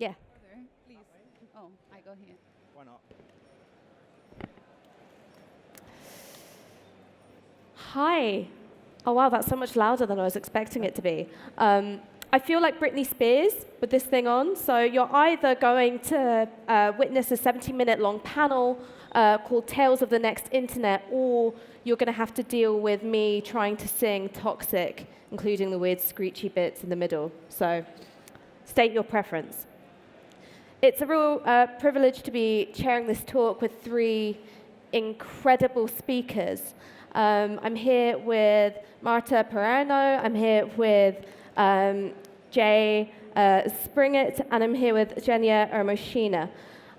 Yeah. Please. Oh, I go here. Why not? Hi. Oh, wow, that's so much louder than I was expecting it to be. I feel like Britney Spears with this thing on. So you're either going to witness a 70-minute-long panel called Tales of the Next Internet, or you're going to have to deal with me trying to sing Toxic, including the weird screechy bits in the middle. So state your preference. It's a real privilege to be chairing this talk with three incredible speakers. I'm here with Marta Peirano, I'm here with Jay Springett, and I'm here with Xenia Ermoshina.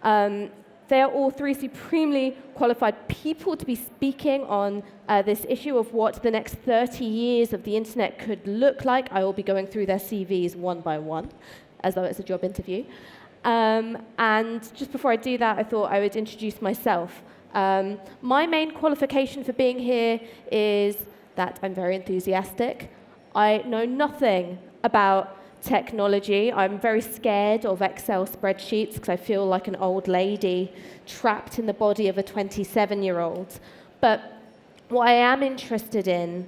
They are all three supremely qualified people to be speaking on this issue of what the next 30 years of the internet could look like. I will be going through their CVs one by one, as though it's a job interview. And just before I do that, I thought I would introduce myself. My main qualification for being here is that I'm very enthusiastic. I know nothing about technology. I'm very scared of Excel spreadsheets because I feel like an old lady trapped in the body of a 27-year-old. But what I am interested in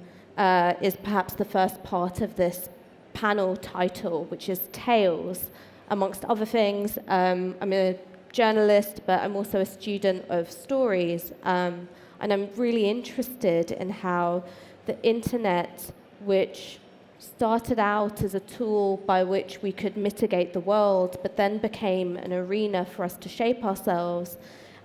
is perhaps the first part of this panel title, which is Tales. Amongst other things, I'm a journalist, but I'm also a student of stories. And I'm really interested in how the internet, which started out as a tool by which we could mitigate the world, but then became an arena for us to shape ourselves,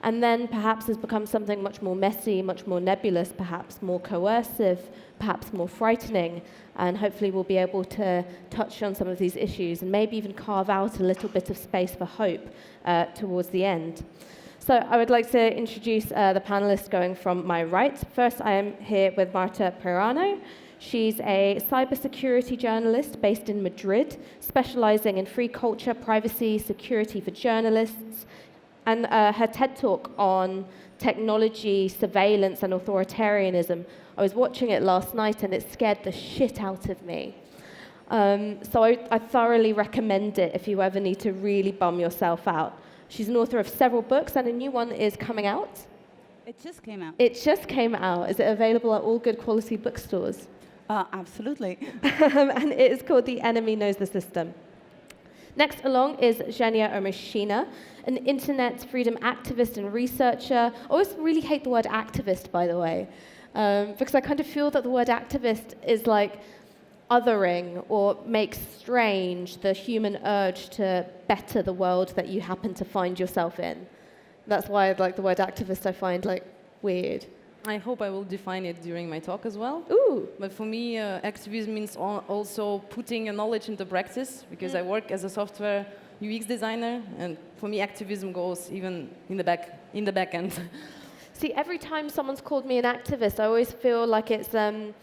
and then perhaps has become something much more messy, much more nebulous, perhaps more coercive, perhaps more frightening, and hopefully we'll be able to touch on some of these issues and maybe even carve out a little bit of space for hope towards the end. So I would like to introduce the panelists going from my right. First, I am here with Marta Peirano. She's a cybersecurity journalist based in Madrid, specializing in free culture, privacy, security for journalists. And her TED Talk on technology, surveillance, and authoritarianism, I was watching it last night and it scared the shit out of me. So I thoroughly recommend it if you ever need to really bum yourself out. She's an author of several books and a new one is coming out. It just came out. It just came out. Is it available at all good quality bookstores? Absolutely. And it is called The Enemy Knows the System. Next along is Xenia Ermoshina, an internet freedom activist and researcher. I always really hate the word activist, by the way, because I kind of feel that the word activist is like othering or makes strange the human urge to better the world that you happen to find yourself in. That's why like the word activist I find like weird. I hope I will define it during my talk as well. Ooh. But for me, activism means also putting a knowledge into practice, because I work as a software UX designer, and for me, activism goes even in the back end. See, every time someone's called me an activist, I always feel like it's a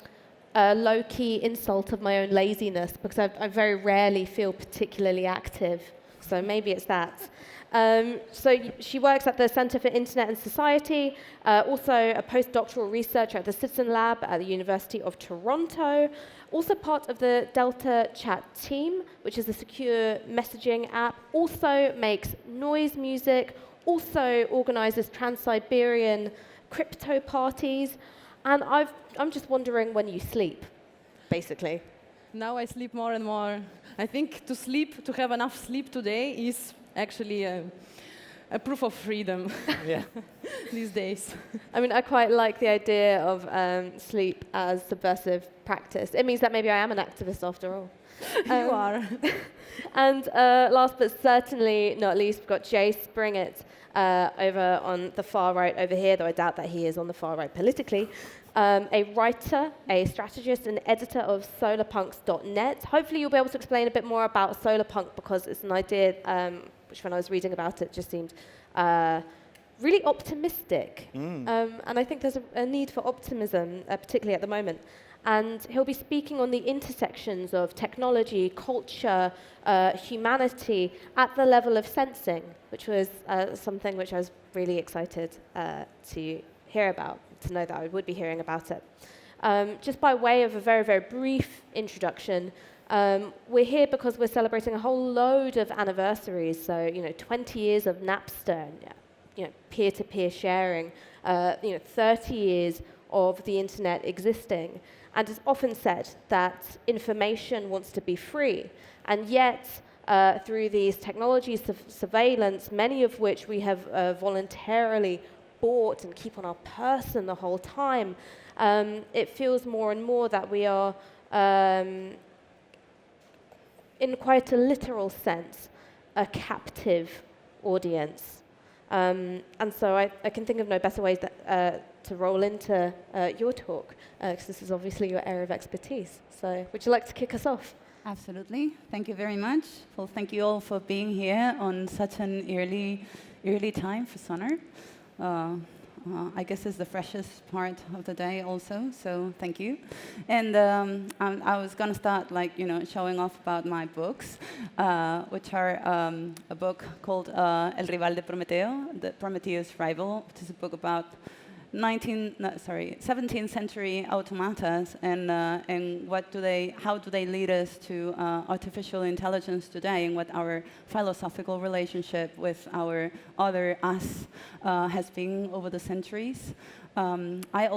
low-key insult of my own laziness, because I very rarely feel particularly active. So maybe it's that. So she works at the Center for Internet and Society, also a postdoctoral researcher at the Citizen Lab at the University of Toronto, also part of the Delta Chat team, which is a secure messaging app, also makes noise music, also organizes Trans-Siberian crypto parties, and I'm just wondering when you sleep, basically. Now I sleep more and more. I think to have enough sleep today is actually a proof of freedom these days. I mean, I quite like the idea of sleep as subversive practice. It means that maybe I am an activist after all. You are. And last but certainly not least, we've got Jay Springett over on the far right over here, though I doubt that he is on the far right politically. A writer, a strategist, and editor of solarpunks.net. Hopefully you'll be able to explain a bit more about solarpunk, because it's an idea which when I was reading about it just seemed really optimistic. And I think there's a need for optimism, particularly at the moment. And he'll be speaking on the intersections of technology, culture, humanity at the level of sensing, which was something which I was really excited to hear about, to know that I would be hearing about it. Just by way of a very, very brief introduction, We're here because we're celebrating a whole load of anniversaries. So, 20 years of Napster, and, peer-to-peer sharing, 30 years of the internet existing. And it's often said that information wants to be free. And yet, through these technologies of surveillance, many of which we have voluntarily bought and keep on our person the whole time, it feels more and more that we are, in quite a literal sense, a captive audience. And so I can think of no better ways to roll into your talk, because this is obviously your area of expertise. So would you like to kick us off? Absolutely. Thank you very much. Well, thank you all for being here on such an early time for Sónar. I guess it's the freshest part of the day also, so thank you. And I was going to start showing off about my books, which are a book called El Rival de Prometeo, the Prometheus Rival, which is a book about 17th century automatas and how do they lead us to artificial intelligence today, and what our philosophical relationship with our other us has been over the centuries. I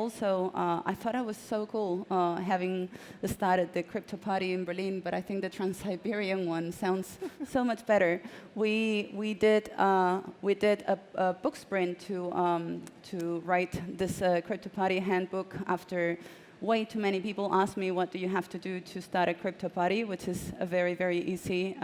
thought I was so cool having started the crypto party in Berlin, but I think the Trans-Siberian one sounds so much better. We did a book sprint to write this crypto party handbook after way too many people asked me, what do you have to do to start a crypto party, which is a very, very easy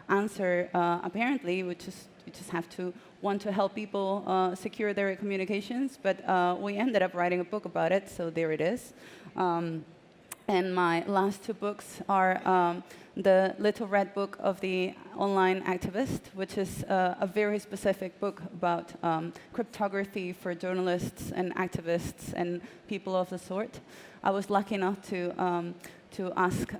answer, apparently, which is you just have to want to help people secure their communications. But we ended up writing a book about it, so there it is. And my last two books are the Little Red Book of the Online Activist, which is a very specific book about cryptography for journalists and activists and people of the sort. I was lucky enough to ask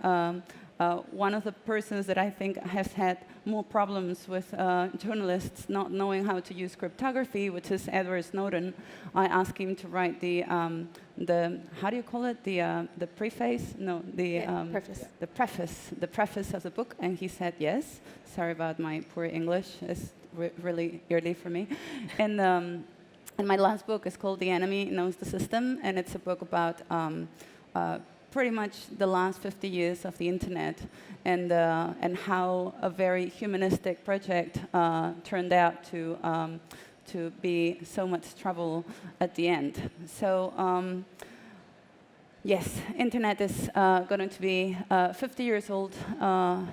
one of the persons that I think has had more problems with journalists not knowing how to use cryptography, which is Edward Snowden. I asked him to write the how do you call it, the preface? No, preface. The preface of the book, and he said yes. Sorry about my poor English; it's really early for me. And my last book is called The Enemy Knows the System, and it's a book about pretty much the last 50 years of the internet, and how a very humanistic project turned out to be so much trouble at the end. So yes, internet is going to be 50 years old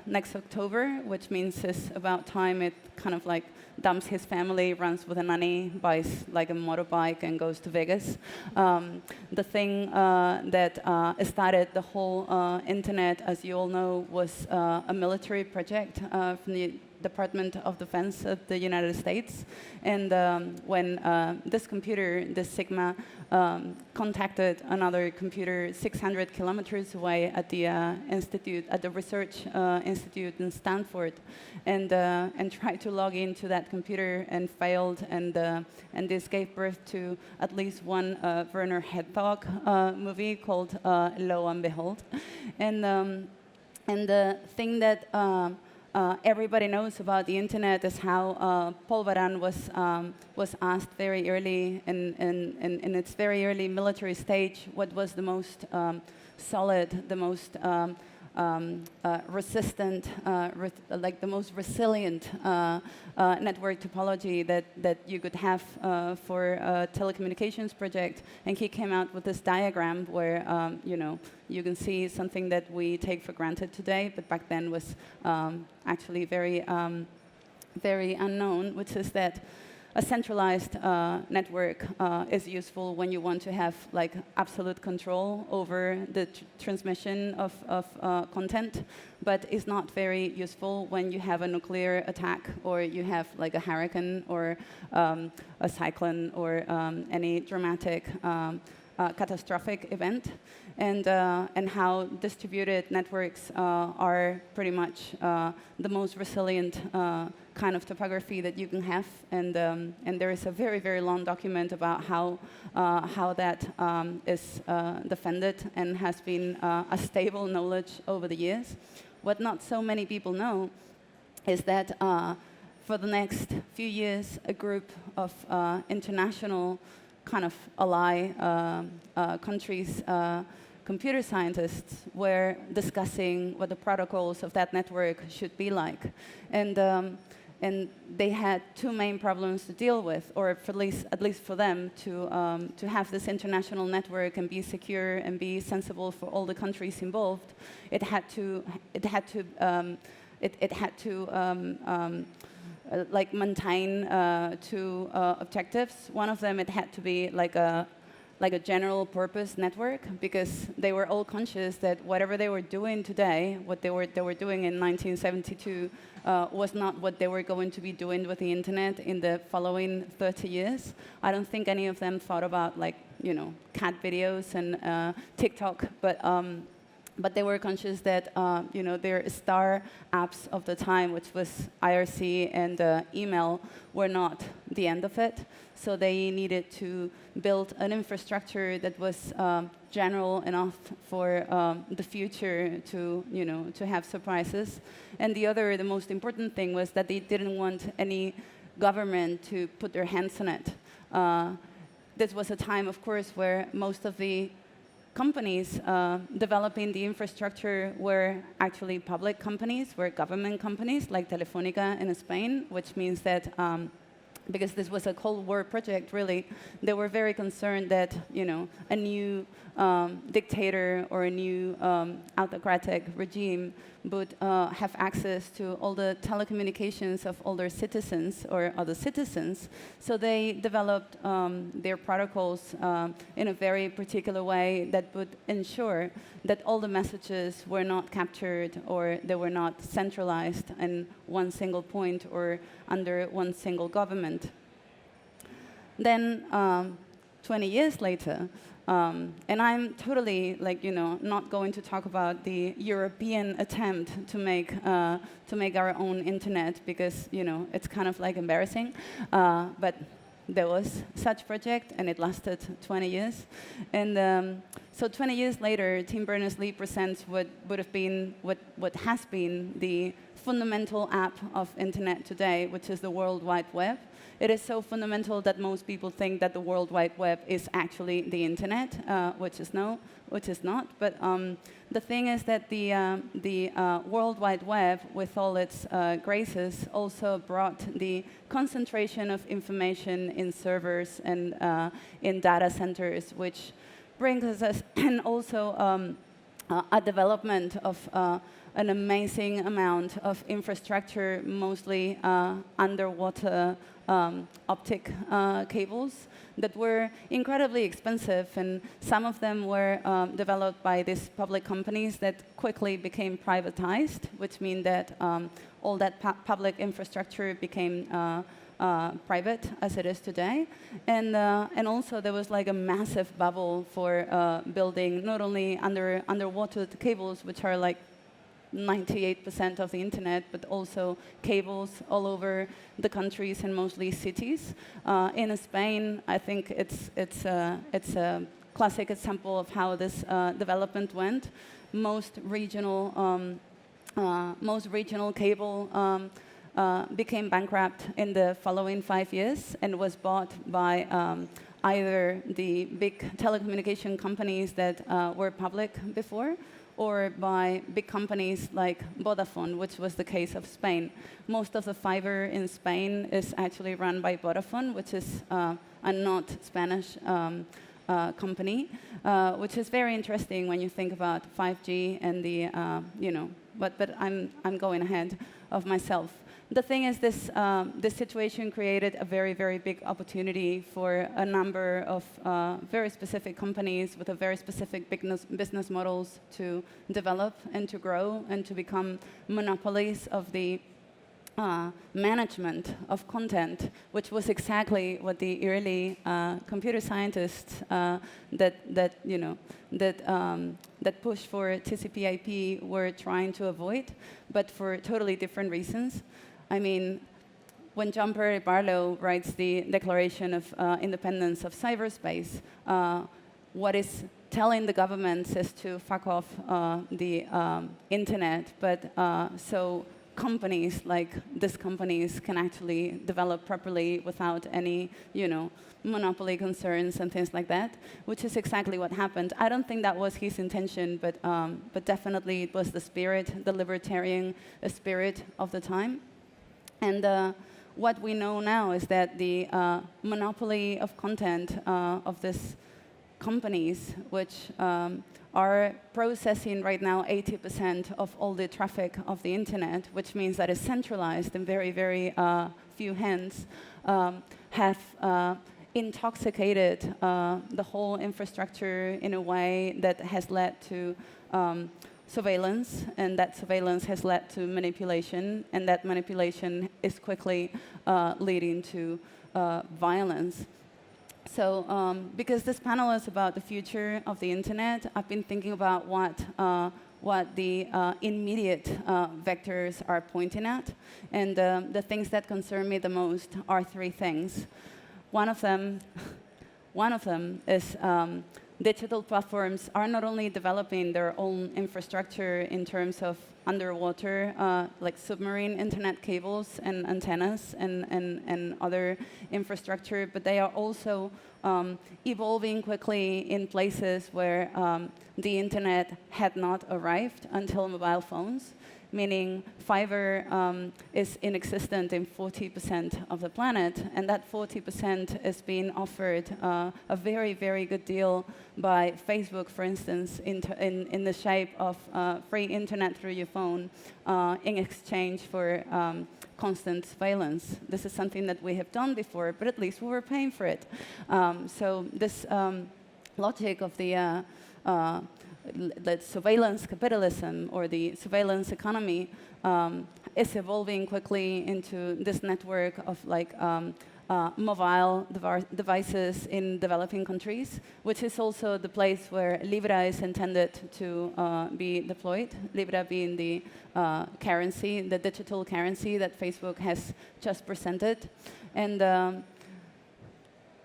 next October, which means it's about time it kind of like dumps his family, runs with a nanny, buys like a motorbike, and goes to Vegas. The thing that started the whole internet, as you all know, was a military project from the Department of Defense of the United States. And when this computer, this Sigma, contacted another computer 600 kilometers away at the institute, at the research institute in Stanford, and tried to log into that computer and failed, and this gave birth to at least one Werner Herzog movie called Lo and Behold, and the thing that everybody knows about the internet is how Paul Baran was asked very early in its very early military stage what was the most solid, the most resistant, like the most resilient network topology that you could have for a telecommunications project. And he came out with this diagram where you can see something that we take for granted today, but back then was actually very very unknown, which is that a centralized network is useful when you want to have like absolute control over the transmission of content, but is not very useful when you have a nuclear attack, or you have like a hurricane, or a cyclone, or any dramatic catastrophic event. And how distributed networks are pretty much the most resilient kind of topography that you can have. And there is a very, very long document about how that is defended and has been a stable knowledge over the years. what not so many people know is that for the next few years, a group of international kind of ally countries, computer scientists, were discussing what the protocols of that network should be like. And they had two main problems to deal with, or at least for them, to have this international network and be secure and be sensible for all the countries involved. It had to like maintain two objectives. One of them, it had to be like a general purpose network, because they were all conscious that whatever they were doing today, what they were doing in 1972, was not what they were going to be doing with the internet in the following 30 years. I don't think any of them thought about, like, you know, cat videos and TikTok, but they were conscious that you know, their star apps of the time, which was IRC and email, were not the end of it. So they needed to build an infrastructure that was general enough for the future to, you know, to have surprises. And the most important thing was that they didn't want any government to put their hands on it. This was a time, of course, where most of the companies developing the infrastructure were actually public companies, were government companies, like Telefónica in Spain, which means that because this was a Cold War project, really, they were very concerned that, you know, a new dictator or a new autocratic regime would have access to all the telecommunications of all their citizens or other citizens. So they developed their protocols in a very particular way that would ensure that all the messages were not captured, or they were not centralized in one single point or under one single government. Then 20 years later, and I'm totally, like, you know, not going to talk about the European attempt to make our own internet, because, you know, it's kind of like embarrassing. But there was such project, and it lasted 20 years. And so 20 years later, Tim Berners-Lee presents what has been the fundamental app of internet today, which is the World Wide Web. It is so fundamental that most people think that the World Wide Web is actually the internet, which is not. But the thing is that the World Wide Web, with all its graces, also brought the concentration of information in servers and in data centers, which brings us and also a development of an amazing amount of infrastructure, mostly underwater optic cables that were incredibly expensive, and some of them were developed by these public companies that quickly became privatized, which means that all that public infrastructure became private, as it is today. And also there was like a massive bubble for building not only underwater cables, which are like 98% of the internet, but also cables all over the countries and mostly cities. In Spain, I think it's a classic example of how this development went. Most regional cable became bankrupt in the following 5 years and was bought by either the big telecommunication companies that were public before, or by big companies like Vodafone, which was the case of Spain. Most of the fiber in Spain is actually run by Vodafone, which is a not Spanish company, which is very interesting when you think about 5G and the, you know, but I'm going ahead of myself. The thing is, this situation created a very, very big opportunity for a number of very specific companies with a very specific business models to develop and to grow and to become monopolies of the management of content, which was exactly what the early computer scientists that pushed for TCP/IP were trying to avoid, but for totally different reasons. I mean, when John Perry Barlow writes the Declaration of Independence of Cyberspace, what is telling the governments is to fuck off the internet, but so companies like these companies can actually develop properly without any, monopoly concerns and things like that, which is exactly what happened. I don't think that was his intention, but definitely it was the spirit, the libertarian spirit of the time. And what we know now is that the monopoly of content of these companies, which are processing right now 80% of all the traffic of the internet, which means that it's centralized in very, very few hands, have intoxicated the whole infrastructure in a way that has led to surveillance, and that surveillance has led to manipulation, and that manipulation is quickly leading to violence. So because this panel is about the future of the internet, I've been thinking about what the immediate vectors are pointing at. And the things that concern me the most are three things. One of them is digital platforms are not only developing their own infrastructure in terms of underwater, like submarine internet cables and antennas and other infrastructure, but they are also evolving quickly in places where the internet had not arrived until mobile phones, meaning fiber is inexistent in 40% of the planet, and that 40% is being offered a very, very good deal by Facebook, for instance, in the shape of free internet through your phone in exchange for constant surveillance. This is something that we have done before, but at least we were paying for it. So this logic of the surveillance capitalism or the surveillance economy is evolving quickly into this network of mobile devices in developing countries, which is also the place where Libra is intended to be deployed, Libra being the currency, the digital currency that Facebook has just presented. And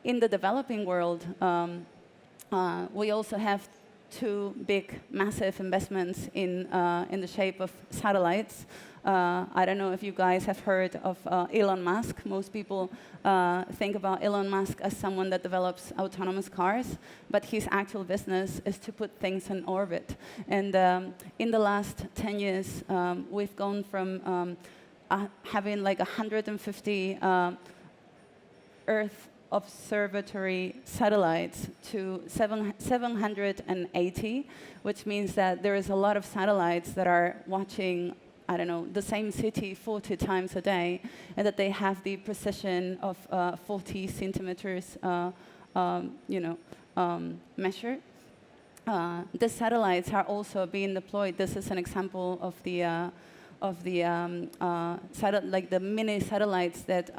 in the developing world, we also have two big, massive investments in the shape of satellites. I don't know if you guys have heard of Elon Musk. Most people think about Elon Musk as someone that develops autonomous cars, but his actual business is to put things in orbit. And in the last 10 years, we've gone from having like 150 Earth observatory satellites to 780, which means that there is a lot of satellites that are watching, I don't know, the same city 40 times a day, and that they have the precision of 40 centimeters, measure. The satellites are also being deployed. This is an example of the the mini satellites that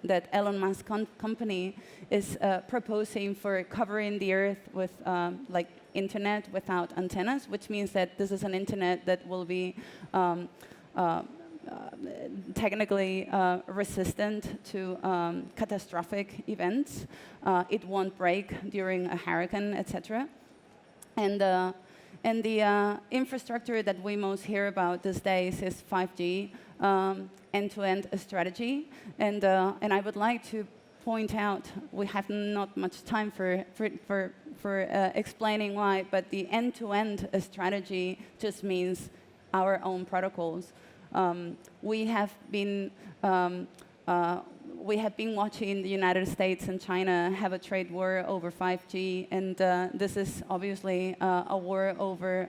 that Elon Musk company is proposing for covering the Earth with like internet without antennas, which means that this is an internet that will be technically resistant to catastrophic events. It won't break during a hurricane, etc. And the infrastructure that we most hear about these days is 5G, end-to-end strategy. And I would like to point out, we have not much time for explaining why, but the end-to-end strategy just means our own protocols. We have been watching the United States and China have a trade war over 5G, and this is obviously a war over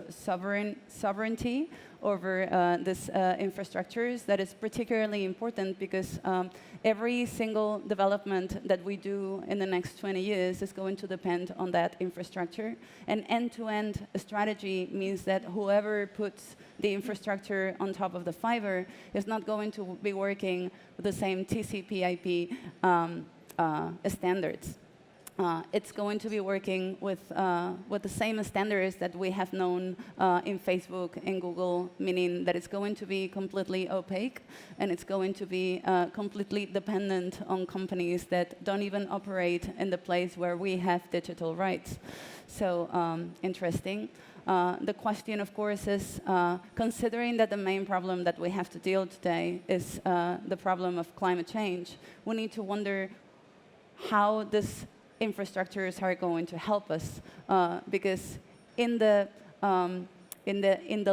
sovereignty over this infrastructures that is particularly important because every single development that we do in the next 20 years is going to depend on that infrastructure. And end-to-end strategy means that whoever puts the infrastructure on top of the fiber is not going to be working with the same TCP/IP standards. it's going to be working with the same standards that we have known in Facebook and Google, meaning that it's going to be completely opaque and it's going to be completely dependent on companies that don't even operate in the place where we have digital rights. So interesting. The question, of course, is considering that the main problem that we have to deal today is the problem of climate change, we need to wonder how this infrastructures are going to help us, because in the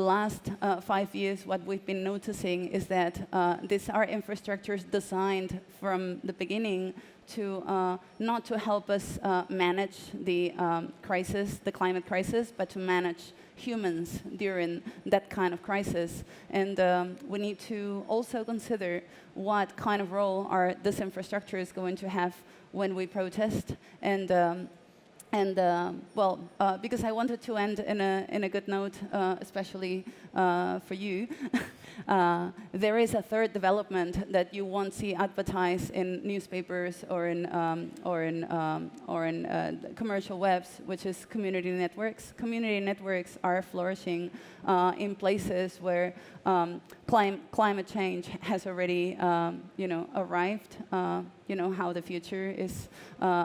last 5 years, what we've been noticing is that these are infrastructures designed from the beginning to not to help us manage the crisis, the climate crisis, but to manage humans during that kind of crisis. And we need to also consider what kind of role are these infrastructures going to have when we protest, and because I wanted to end in a good note, especially for you. There is a third development that you won't see advertised in newspapers or in commercial webs, which is community networks. Community networks are flourishing in places where climate change has already, arrived. You know how the future is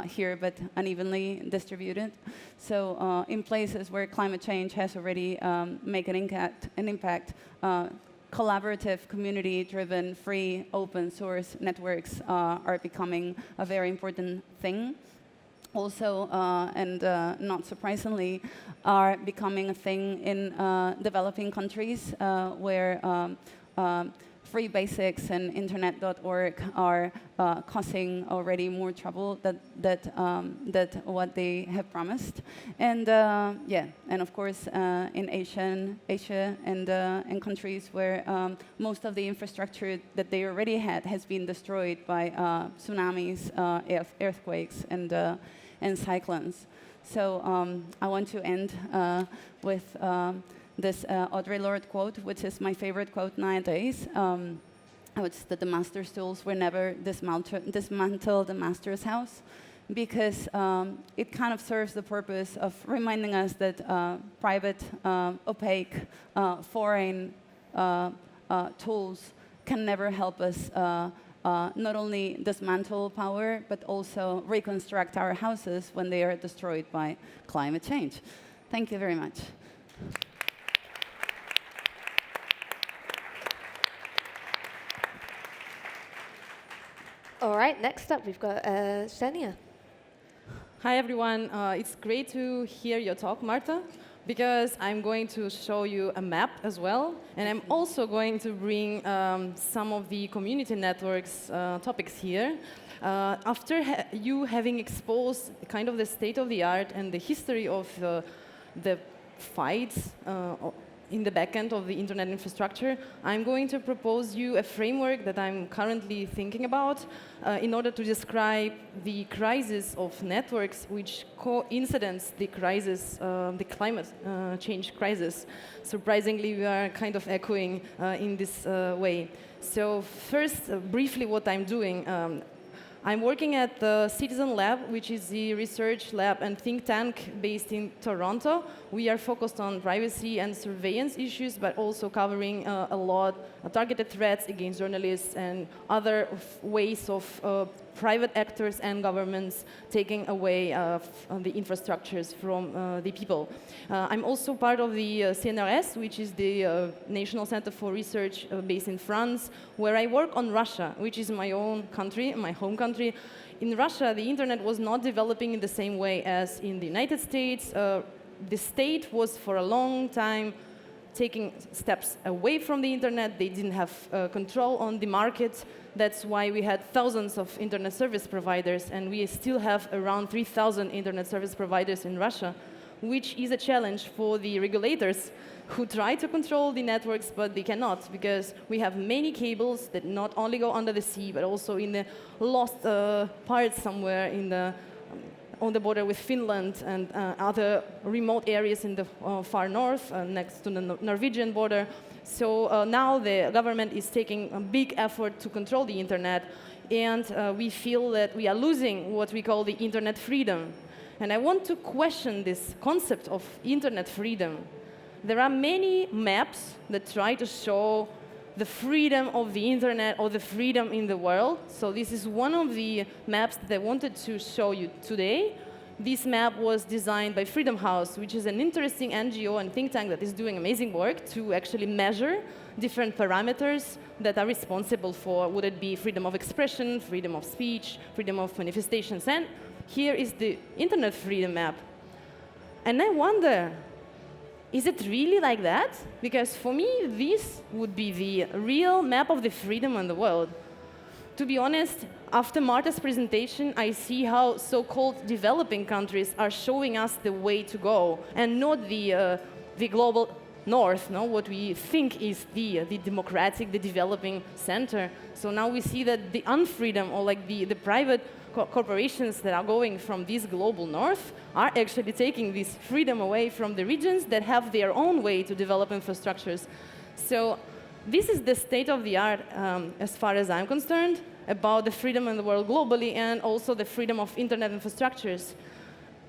here, but unevenly distributed. So in places where climate change has already made an impact, collaborative, community-driven, free, open-source networks are becoming a very important thing. Also, and not surprisingly, are becoming a thing in developing countries where free basics and internet.org are causing already more trouble than what they have promised. And and of course in Asia and countries where most of the infrastructure that they already had has been destroyed by tsunamis, earthquakes, and cyclones. So I want to end with this Audre Lorde quote, which is my favorite quote nowadays. It's that the master's tools were never dismantle the master's house, because it kind of serves the purpose of reminding us that private, opaque, foreign tools can never help us not only dismantle power, but also reconstruct our houses when they are destroyed by climate change. Thank you very much. All right, next up we've got Xenia. Hi, everyone. It's great to hear your talk, Marta, because I'm going to show you a map as well, and I'm also going to bring some of the community networks topics here. After you having exposed kind of the state of the art and the history of the fights in the back end of the internet infrastructure, I'm going to propose you a framework that I'm currently thinking about in order to describe the crisis of networks which coincidence the crisis, the climate change crisis. Surprisingly, we are kind of echoing in this way. So first, briefly what I'm doing. I'm working at the Citizen Lab, which is the research lab and think tank based in Toronto. We are focused on privacy and surveillance issues, but also covering a lot of targeted threats against journalists and other ways of private actors and governments taking away the infrastructures from the people. I'm also part of the CNRS, which is the National Center for Research based in France, where I work on Russia, which is my own country, my home country. In Russia, the internet was not developing in the same way as in the United States. The state was for a long time taking steps away from the internet. They didn't have control on the market. That's why we had thousands of internet service providers, and we still have around 3,000 internet service providers in Russia, which is a challenge for the regulators who try to control the networks, but they cannot, because we have many cables that not only go under the sea, but also in the lost parts somewhere in the on the border with Finland and other remote areas in the far north, next to the Norwegian border. So now the government is taking a big effort to control the internet, and we feel that we are losing what we call the internet freedom. And I want to question this concept of internet freedom. There are many maps that try to show the freedom of the internet or the freedom in the world. So this is one of the maps that I wanted to show you today. This map was designed by Freedom House, which is an interesting NGO and think tank that is doing amazing work to actually measure different parameters that are responsible for, would it be freedom of expression, freedom of speech, freedom of manifestations. And here is the internet freedom map. And I wonder, is it really like that? Because for me, this would be the real map of the freedom in the world. To be honest, after Marta's presentation, I see how so-called developing countries are showing us the way to go, and not the global north, no? What we think is the democratic, the developing center. So now we see that the unfreedom, or like the private corporations that are going from this global north are actually taking this freedom away from the regions that have their own way to develop infrastructures. So this is the state of the art, as far as I'm concerned, about the freedom in the world globally and also the freedom of internet infrastructures.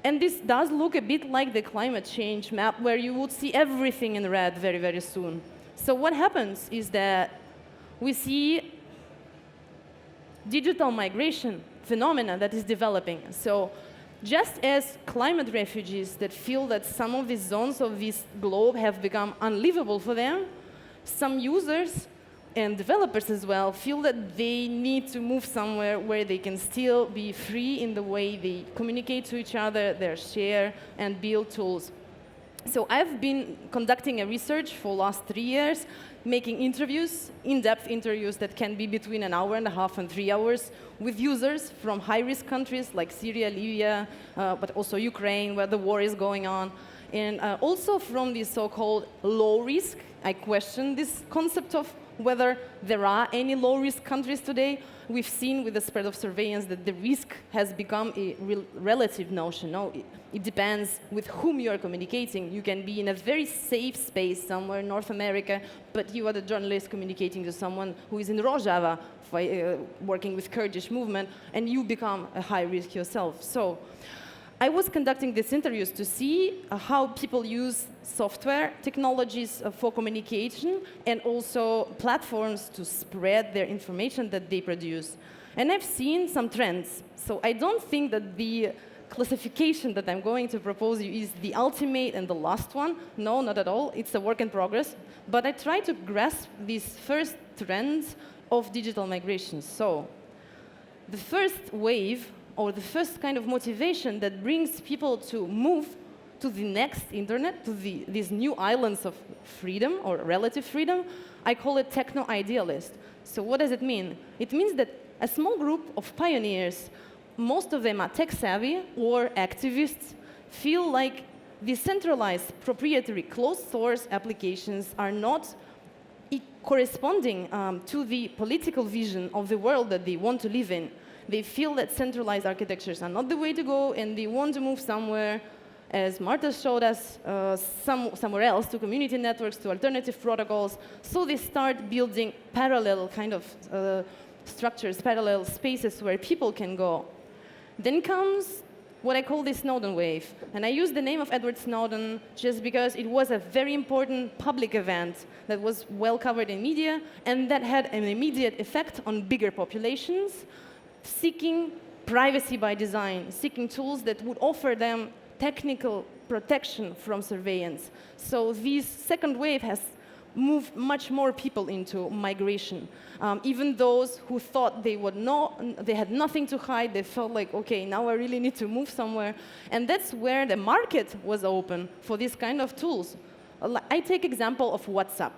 And this does look a bit like the climate change map, where you would see everything in red very, very soon. So what happens is that we see digital migration phenomena that is developing. So just as climate refugees that feel that some of these zones of this globe have become unlivable for them, some users and developers as well feel that they need to move somewhere where they can still be free in the way they communicate to each other, they share, and build tools. So I've been conducting a research for the last 3 years, making interviews, in-depth interviews that can be between an hour and a half and 3 hours with users from high-risk countries like Syria, Libya, but also Ukraine, where the war is going on. And also from the so-called low-risk, I question this concept of whether there are any low-risk countries today. We've seen with the spread of surveillance that the risk has become a relative notion. No? It depends with whom you are communicating. You can be in a very safe space somewhere in North America, but you are the journalist communicating to someone who is in Rojava, working with Kurdish movement, and you become a high risk yourself. So I was conducting these interviews to see how people use software technologies for communication and also platforms to spread their information that they produce. And I've seen some trends. So I don't think that the classification that I'm going to propose you is the ultimate and the last one. No, not at all. It's a work in progress. But I try to grasp these first trends of digital migration. So the first wave, or the first kind of motivation that brings people to move to the next internet, to these new islands of freedom or relative freedom, I call it techno-idealist. So what does it mean? It means that a small group of pioneers, most of them are tech-savvy or activists, feel like decentralized, proprietary, closed-source applications are not corresponding to the political vision of the world that they want to live in. They feel that centralized architectures are not the way to go, and they want to move somewhere, as Marta showed us, somewhere else, to community networks, to alternative protocols. So they start building parallel kind of structures, parallel spaces where people can go. Then comes what I call the Snowden wave. And I use the name of Edward Snowden just because it was a very important public event that was well covered in media, and that had an immediate effect on bigger populations, seeking privacy by design, seeking tools that would offer them technical protection from surveillance. So this second wave has moved much more people into migration. Even those who thought they had nothing to hide, they felt like, okay, now I really need to move somewhere. And that's where the market was open for these kind of tools. I take example of WhatsApp.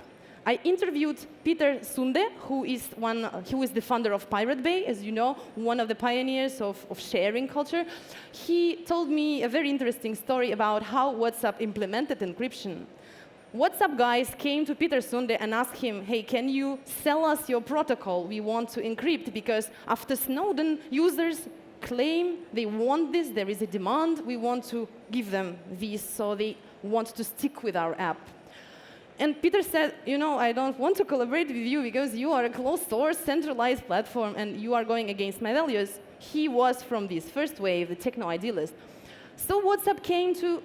I interviewed Peter Sunde, who is the founder of Pirate Bay, as you know, one of the pioneers of sharing culture. He told me a very interesting story about how WhatsApp implemented encryption. WhatsApp guys came to Peter Sunde and asked him, hey, can you sell us your protocol? We want to encrypt, because after Snowden, users claim they want this, there is a demand, we want to give them this, so they want to stick with our app. And Peter said, you know, I don't want to collaborate with you because you are a closed source, centralized platform, and you are going against my values. He was from this first wave, the techno-idealist. So WhatsApp came to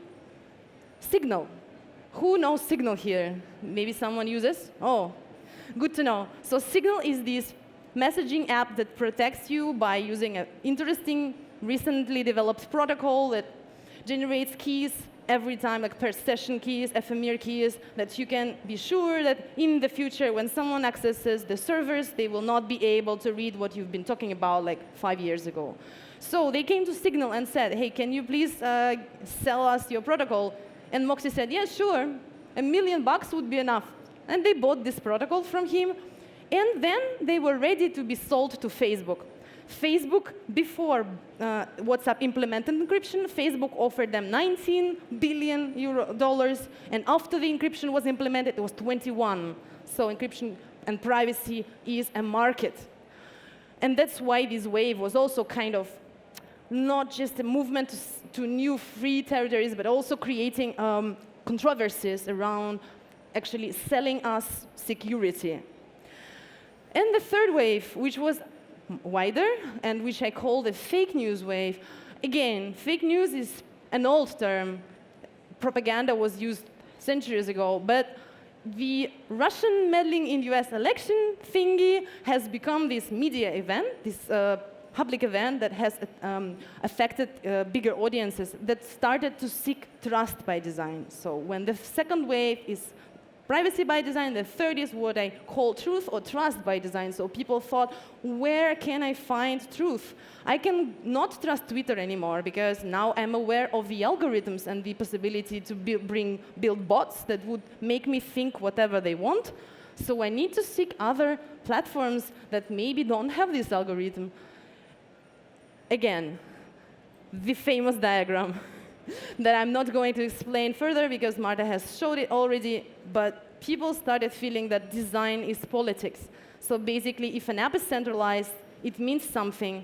Signal. Who knows Signal here? Maybe someone uses? Oh, good to know. So Signal is this messaging app that protects you by using an interesting, recently developed protocol that generates keys every time, like per session keys, ephemeral keys, that you can be sure that in the future, when someone accesses the servers, they will not be able to read what you've been talking about like 5 years ago. So they came to Signal and said, hey, can you please sell us your protocol? And Moxie said, yeah, sure, $1 million would be enough. And they bought this protocol from him, and then they were ready to be sold to Facebook. Facebook, before WhatsApp implemented encryption, Facebook offered them $19 billion, and after the encryption was implemented, it was 21. So encryption and privacy is a market. And that's why this wave was also kind of not just a movement to new free territories, but also creating controversies around actually selling us security. And the third wave, which was wider, and which I call the fake news wave. Again, fake news is an old term. Propaganda was used centuries ago, but the Russian meddling in US election thingy has become this media event, this public event that has affected bigger audiences that started to seek trust by design. So when the second wave is privacy by design, the third is what I call truth or trust by design. So people thought, where can I find truth? I can not trust Twitter anymore because now I'm aware of the algorithms and the possibility to build bots that would make me think whatever they want. So I need to seek other platforms that maybe don't have this algorithm. Again, the famous diagram that I'm not going to explain further because Marta has showed it already, but people started feeling that design is politics. So basically, if an app is centralized, it means something.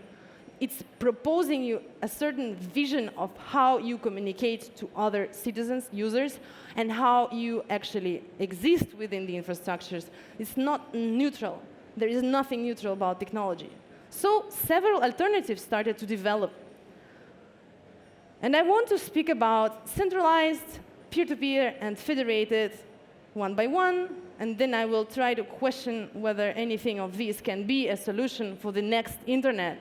It's proposing you a certain vision of how you communicate to other citizens, users, and how you actually exist within the infrastructures. It's not neutral. There is nothing neutral about technology. So several alternatives started to develop. And I want to speak about centralized, peer-to-peer, and federated one by one, and then I will try to question whether anything of these can be a solution for the next internet.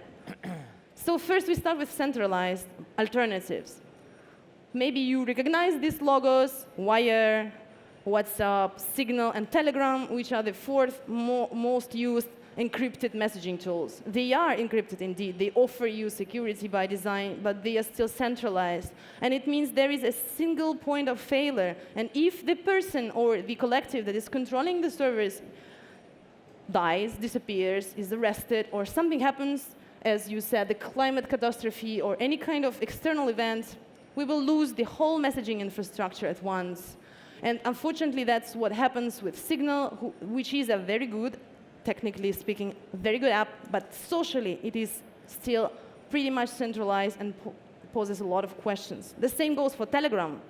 So first we start with centralized alternatives. Maybe you recognize these logos: Wire, WhatsApp, Signal, and Telegram, which are the fourth most used encrypted messaging tools. They are encrypted indeed. They offer you security by design, but they are still centralized. And it means there is a single point of failure. And if the person or the collective that is controlling the servers dies, disappears, is arrested, or something happens, as you said, the climate catastrophe or any kind of external event, we will lose the whole messaging infrastructure at once. And unfortunately, that's what happens with Signal, which is a very good, technically speaking, very good app, but socially it is still pretty much centralized and poses a lot of questions. The same goes for Telegram.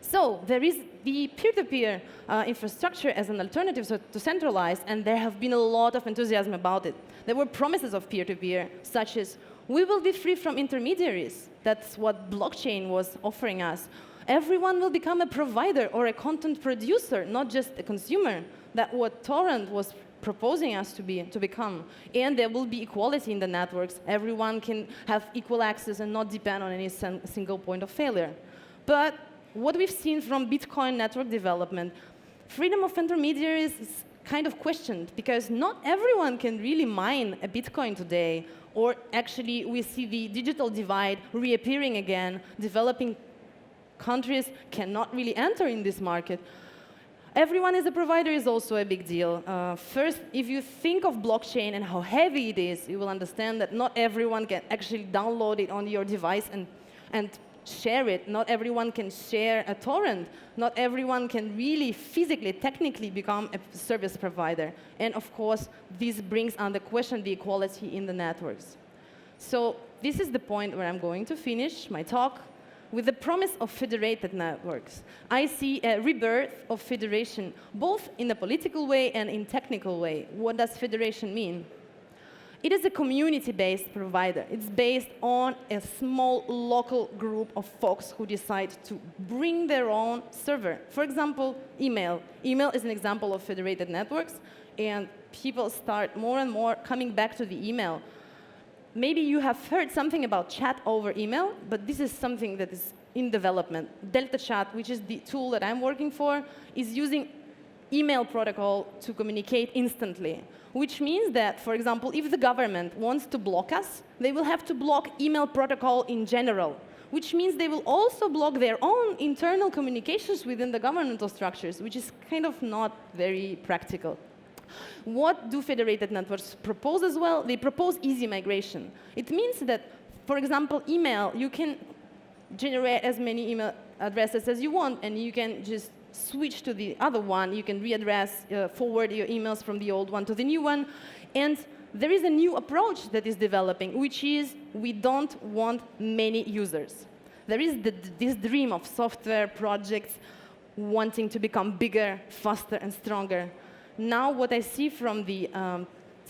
So there is the peer-to-peer infrastructure as an alternative to centralized, and there have been a lot of enthusiasm about it. There were promises of peer-to-peer, such as, we will be free from intermediaries. That's what blockchain was offering us. Everyone will become a provider or a content producer, not just a consumer. That's what Torrent was proposing us to become. And there will be equality in the networks. Everyone can have equal access and not depend on any single point of failure. But what we've seen from Bitcoin network development, freedom of intermediaries is kind of questioned, because not everyone can really mine a Bitcoin today. Or actually, we see the digital divide reappearing again. Developing countries cannot really enter in this market. Everyone as a provider is also a big deal. First, if you think of blockchain and how heavy it is, you will understand that not everyone can actually download it on your device and share it. Not everyone can share a torrent. Not everyone can really physically, technically become a service provider. And of course, this brings under question the equality in the networks. So this is the point where I'm going to finish my talk. with the promise of federated networks. I see a rebirth of federation, both in a political way and in technical way. What does federation mean? It is a community-based provider. It's based on a small local group of folks who decide to bring their own server. For example, email. Email is an example of federated networks, and people start more and more coming back to the email. Maybe you have heard something about chat over email, but this is something that is in development. Delta Chat, which is the tool that I'm working for, is using email protocol to communicate instantly, which means that, for example, if the government wants to block us, they will have to block email protocol in general, which means they will also block their own internal communications within the governmental structures, which is kind of not very practical. What do federated networks propose as well? They propose easy migration. It means that, for example, email, you can generate as many email addresses as you want, and you can just switch to the other one. You can readdress, forward your emails from the old one to the new one. And there is a new approach that is developing, which is we don't want many users. There is this dream of software projects wanting to become bigger, faster, and stronger. Now what I see from the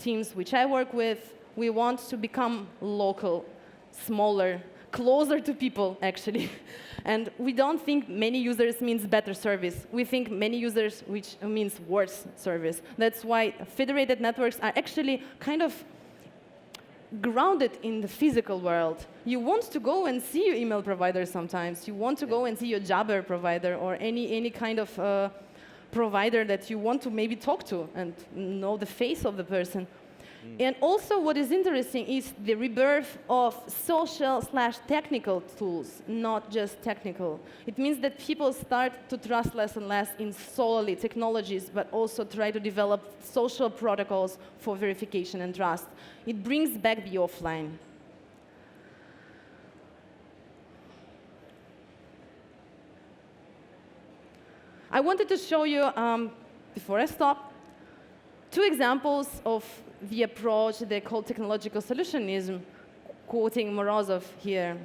teams which I work with, we want to become local, smaller, closer to people, actually. And we don't think many users means better service. We think many users, which means worse service. That's why federated networks are actually kind of grounded in the physical world. You want to go and see your email provider sometimes. You want to go and see your Jabber provider or any kind of provider that you want to maybe talk to and know the face of the person. And also what is interesting is the rebirth of social/technical tools, not just technical. It means that people start to trust less and less in solely technologies, but also try to develop social protocols for verification and trust. It brings back the offline. I wanted to show you, before I stop, two examples of the approach they call technological solutionism, quoting Morozov here.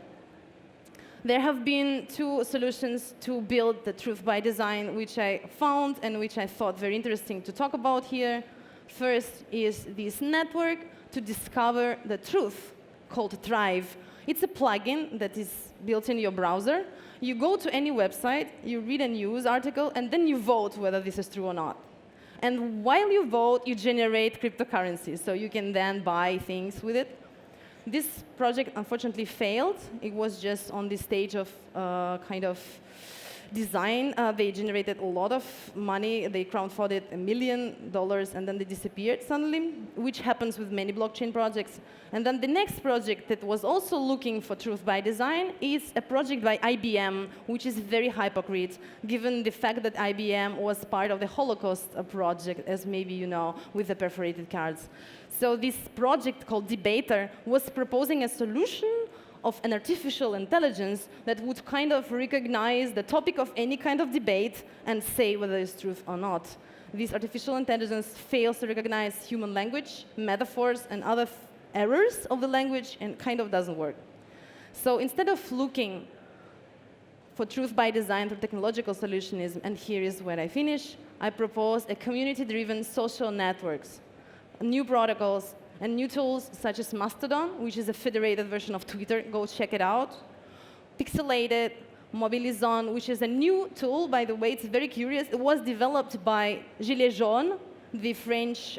There have been two solutions to build the truth by design, which I found and which I thought very interesting to talk about here. First is this network to discover the truth, called Thrive. It's a plugin that is built in your browser. You go to any website, you read a news article, and then you vote whether this is true or not. And while you vote, you generate cryptocurrencies, so you can then buy things with it. This project unfortunately failed. It was just on the stage of kind of design. They generated a lot of money. They crowdfunded $1 million, and then they disappeared suddenly, which happens with many blockchain projects. And then the next project that was also looking for truth by design is a project by IBM, which is very hypocrite, given the fact that IBM was part of the Holocaust project, as maybe you know, with the perforated cards. So this project called Debater was proposing a solution of an artificial intelligence that would kind of recognize the topic of any kind of debate and say whether it's truth or not. This artificial intelligence fails to recognize human language, metaphors, and other errors of the language, and kind of doesn't work. So instead of looking for truth by design through technological solutionism, and here is where I finish, I propose a community-driven social networks, new protocols, and new tools such as Mastodon, which is a federated version of Twitter. Go check it out. Pixelated, Mobilizon, which is a new tool, by the way. It's very curious. It was developed by Gilets Jaunes, the French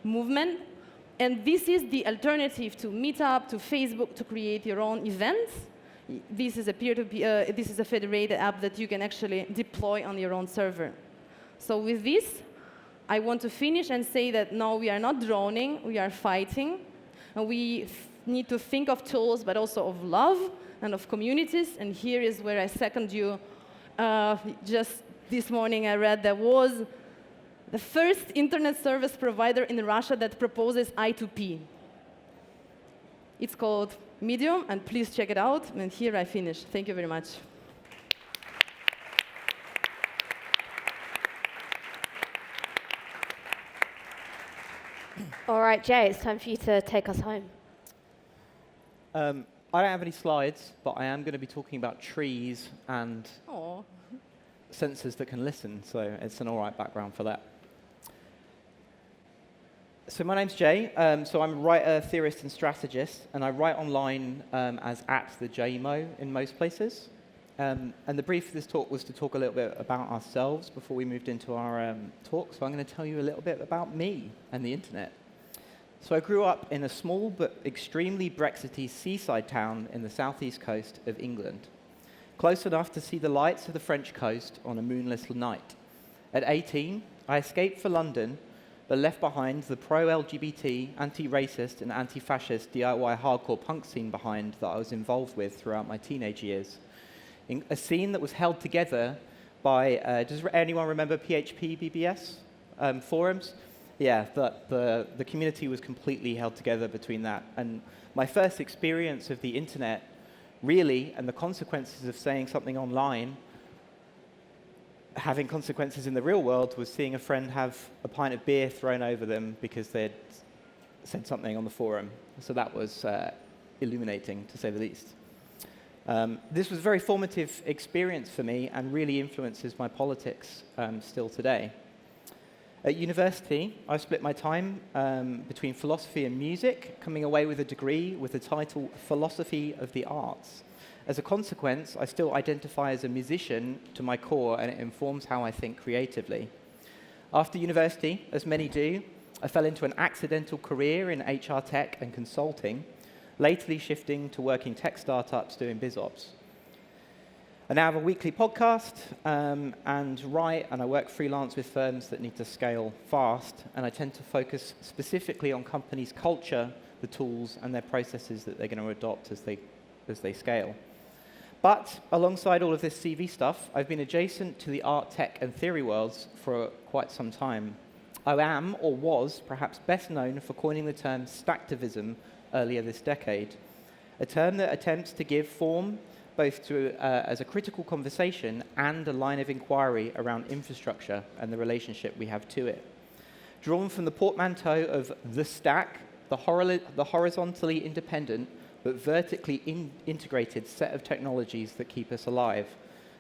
movement. And this is the alternative to Meetup, to Facebook, to create your own events. This is a peer-to-peer, this is a federated app that you can actually deploy on your own server. So with this, I want to finish and say that no, we are not droning, we are fighting. And we need to think of tools, but also of love and of communities. And here is where I second you. Just this morning I read there was the first internet service provider in Russia that proposes I2P. It's called Medium, and please check it out. And here I finish. Thank you very much. All right, Jay, it's time for you to take us home. I don't have any slides, but I am going to be talking about trees and Oh. sensors that can listen, so it's an all right background for that. So my name's Jay. So I'm a writer, theorist, and strategist, and I write online as @thejmo in most places. And the brief for this talk was to talk a little bit about ourselves before we moved into our talk. So I'm going to tell you a little bit about me and the internet. So I grew up in a small but extremely Brexity seaside town in the southeast coast of England, close enough to see the lights of the French coast on a moonless night. At 18, I escaped for London, but left behind the pro-LGBT, anti-racist, and anti-fascist DIY hardcore punk scene behind that I was involved with throughout my teenage years. In a scene that was held together by, does anyone remember PHP BBS forums? Yeah, the community was completely held together between that. And my first experience of the internet, really, and the consequences of saying something online, having consequences in the real world, was seeing a friend have a pint of beer thrown over them because they'd said something on the forum. So that was illuminating, to say the least. This was a very formative experience for me and really influences my politics still today. At university, I split my time between philosophy and music, coming away with a degree with the title Philosophy of the Arts. As a consequence, I still identify as a musician to my core, and it informs how I think creatively. After university, as many do, I fell into an accidental career in HR tech and consulting, lately shifting to working tech startups doing biz ops. I now have a weekly podcast and write, and I work freelance with firms that need to scale fast, and I tend to focus specifically on companies' culture, the tools, and their processes that they're going to adopt as they scale. But alongside all of this CV stuff, I've been adjacent to the art, tech, and theory worlds for quite some time. I am, or was, perhaps best known for coining the term Slacktivism earlier this decade, a term that attempts to give form both to as a critical conversation and a line of inquiry around infrastructure and the relationship we have to it. Drawn from the portmanteau of the stack, the horizontally independent but vertically integrated set of technologies that keep us alive,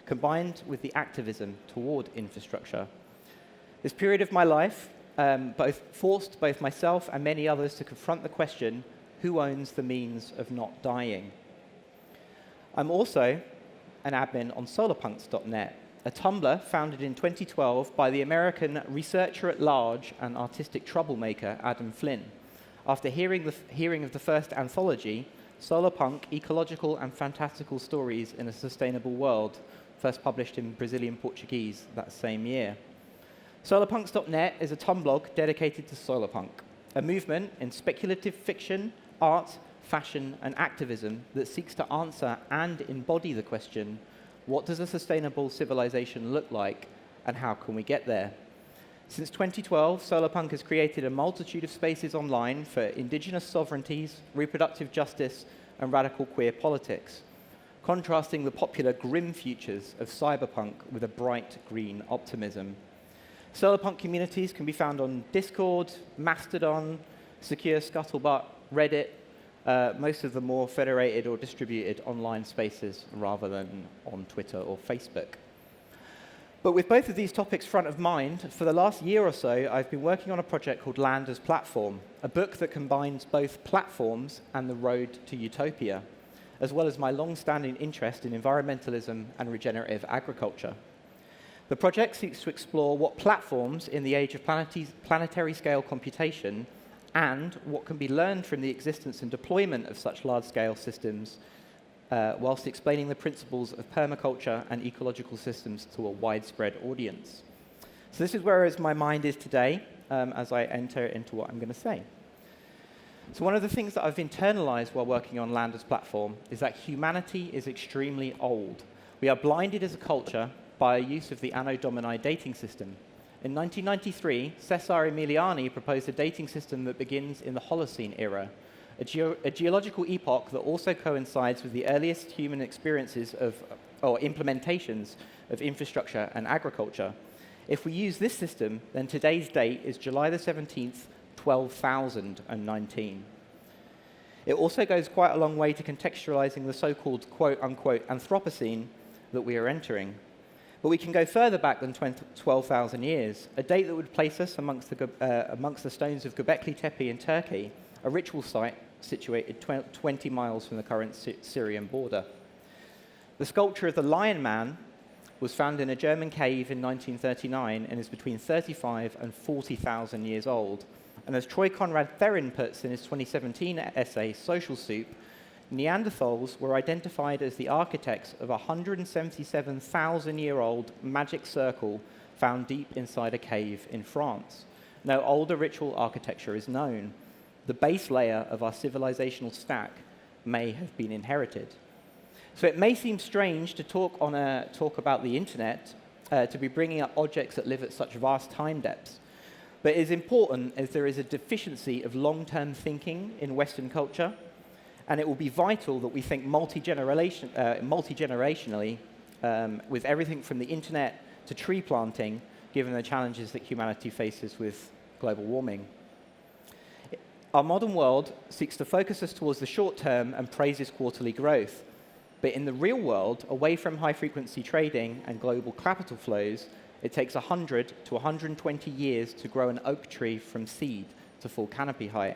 combined with the activism toward infrastructure. This period of my life forced both myself and many others to confront the question, who owns the means of not dying? I'm also an admin on solarpunk.net, a Tumblr founded in 2012 by the American researcher-at-large and artistic troublemaker Adam Flynn. After hearing of the first anthology, Solarpunk, Ecological and Fantastical Stories in a Sustainable World, first published in Brazilian Portuguese that same year. Solarpunks.net is a Tumblr dedicated to solarpunk, a movement in speculative fiction, art, fashion, and activism that seeks to answer and embody the question, what does a sustainable civilization look like, and how can we get there? Since 2012, Solarpunk has created a multitude of spaces online for indigenous sovereignties, reproductive justice, and radical queer politics, contrasting the popular grim futures of cyberpunk with a bright green optimism. Solarpunk communities can be found on Discord, Mastodon, Secure Scuttlebutt, Reddit, most of the more federated or distributed online spaces rather than on Twitter or Facebook. But with both of these topics front of mind, for the last year or so, I've been working on a project called Land as Platform, a book that combines both platforms and the road to utopia, as well as my long-standing interest in environmentalism and regenerative agriculture. The project seeks to explore what platforms in the age of planetary scale computation and what can be learned from the existence and deployment of such large-scale systems whilst explaining the principles of permaculture and ecological systems to a widespread audience. So this is where my mind is today as I enter into what I'm going to say. So one of the things that I've internalized while working on Land as Platform is that humanity is extremely old. We are blinded as a culture by a use of the Anno Domini dating system. In 1993, Cesare Emiliani proposed a dating system that begins in the Holocene era, a geological epoch that also coincides with the earliest human experiences or implementations of infrastructure and agriculture. If we use this system, then today's date is July the 17th, 12,019. It also goes quite a long way to contextualizing the so-called quote-unquote Anthropocene that we are entering. But we can go further back than 12,000 years, a date that would place us amongst the stones of Göbekli Tepe in Turkey, a ritual site situated 20 miles from the current Syrian border. The sculpture of the Lion Man was found in a German cave in 1939 and is between 35 and 40,000 years old. And as Troy Conrad Theron puts in his 2017 essay, Social Soup, Neanderthals were identified as the architects of a 177,000-year-old magic circle found deep inside a cave in France. No older ritual architecture is known. The base layer of our civilizational stack may have been inherited. So it may seem strange to talk about the internet, to be bringing up objects that live at such vast time depths. But it is important as there is a deficiency of long-term thinking in Western culture, and it will be vital that we think multi-generationally with everything from the internet to tree planting, given the challenges that humanity faces with global warming. Our modern world seeks to focus us towards the short term and praises quarterly growth. But in the real world, away from high-frequency trading and global capital flows, it takes 100 to 120 years to grow an oak tree from seed to full canopy height.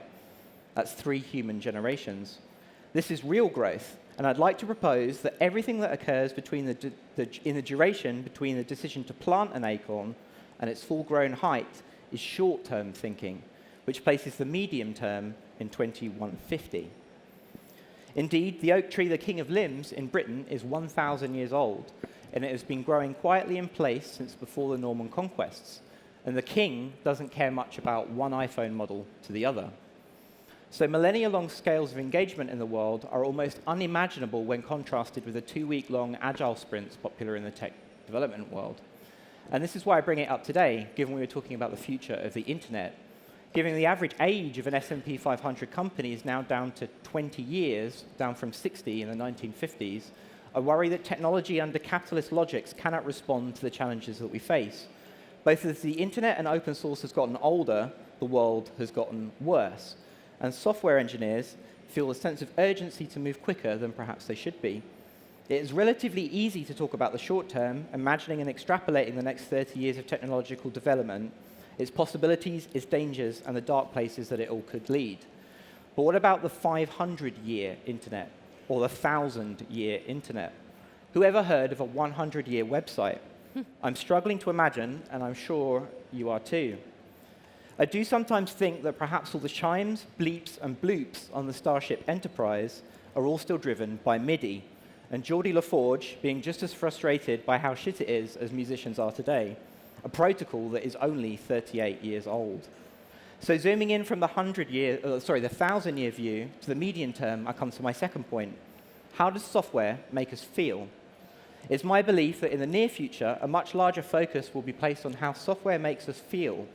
That's 3 human generations. This is real growth, and I'd like to propose that everything that occurs between in the duration between the decision to plant an acorn and its full-grown height is short-term thinking, which places the medium term in 2150. Indeed, the oak tree, the king of limbs in Britain, is 1,000 years old, and it has been growing quietly in place since before the Norman conquests. And the king doesn't care much about one iPhone model to the other. So millennia-long scales of engagement in the world are almost unimaginable when contrasted with the 2-week-long agile sprints popular in the tech development world. And this is why I bring it up today, given we were talking about the future of the internet. Given the average age of an S&P 500 company is now down to 20 years, down from 60 in the 1950s, I worry that technology under capitalist logics cannot respond to the challenges that we face. Both as the internet and open source has gotten older, the world has gotten worse. And software engineers feel a sense of urgency to move quicker than perhaps they should be. It is relatively easy to talk about the short term, imagining and extrapolating the next 30 years of technological development, its possibilities, its dangers, and the dark places that it all could lead. But what about the 500-year internet, or the 1,000-year internet? Who ever heard of a 100-year website? I'm struggling to imagine, and I'm sure you are too. I do sometimes think that perhaps all the chimes, bleeps, and bloops on the Starship Enterprise are all still driven by MIDI, and Geordie LaForge being just as frustrated by how shit it is as musicians are today, a protocol that is only 38 years old. So zooming in from the 1,000-year view to the medium term, I come to my second point. How does software make us feel? It's my belief that in the near future, a much larger focus will be placed on how software makes us feel.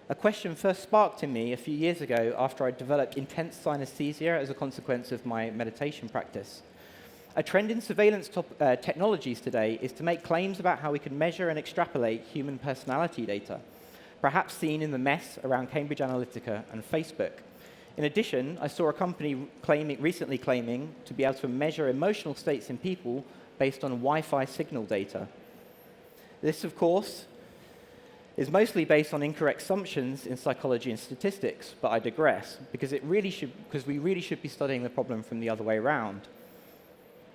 A question first sparked in me a few years ago after I developed intense synesthesia as a consequence of my meditation practice. A trend in surveillance technologies today is to make claims about how we can measure and extrapolate human personality data, perhaps seen in the mess around Cambridge Analytica and Facebook. In addition, I saw a company recently claiming to be able to measure emotional states in people based on Wi-Fi signal data. This, of course, is mostly based on incorrect assumptions in psychology and statistics, but I digress, because we really should be studying the problem from the other way around.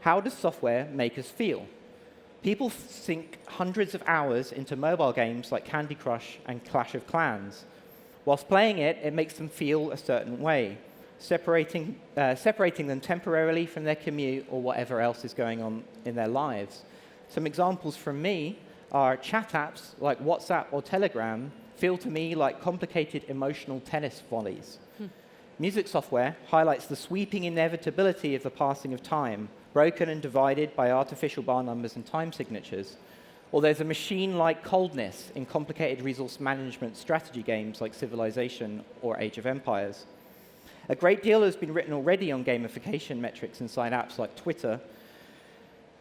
How does software make us feel? People sink hundreds of hours into mobile games like Candy Crush and Clash of Clans. Whilst playing it, it makes them feel a certain way, separating them temporarily from their commute or whatever else is going on in their lives. Some examples from me are chat apps like WhatsApp or Telegram feel to me like complicated emotional tennis volleys. Music software highlights the sweeping inevitability of the passing of time, broken and divided by artificial bar numbers and time signatures. Or there's a machine-like coldness in complicated resource management strategy games like Civilization or Age of Empires. A great deal has been written already on gamification metrics inside apps like Twitter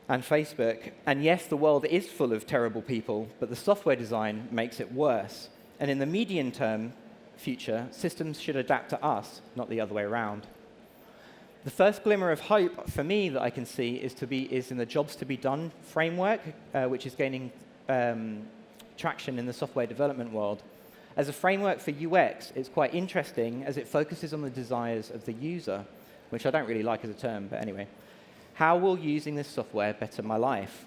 and Facebook. And yes, the world is full of terrible people, but the software design makes it worse. And in the medium-term future, systems should adapt to us, not the other way around. The first glimmer of hope for me that I can see is in the jobs to be done framework, which is gaining traction in the software development world. As a framework for UX, it's quite interesting as it focuses on the desires of the user, which I don't really like as a term, but anyway. How will using this software better my life?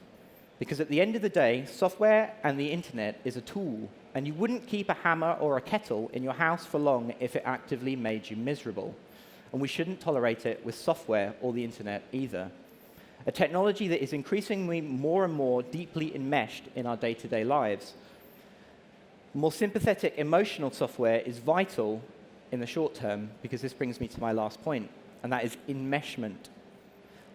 Because at the end of the day, software and the internet is a tool, and you wouldn't keep a hammer or a kettle in your house for long if it actively made you miserable. And we shouldn't tolerate it with software or the internet either. A technology that is increasingly more and more deeply enmeshed in our day-to-day lives. More sympathetic emotional software is vital in the short term, because this brings me to my last point, and that is enmeshment.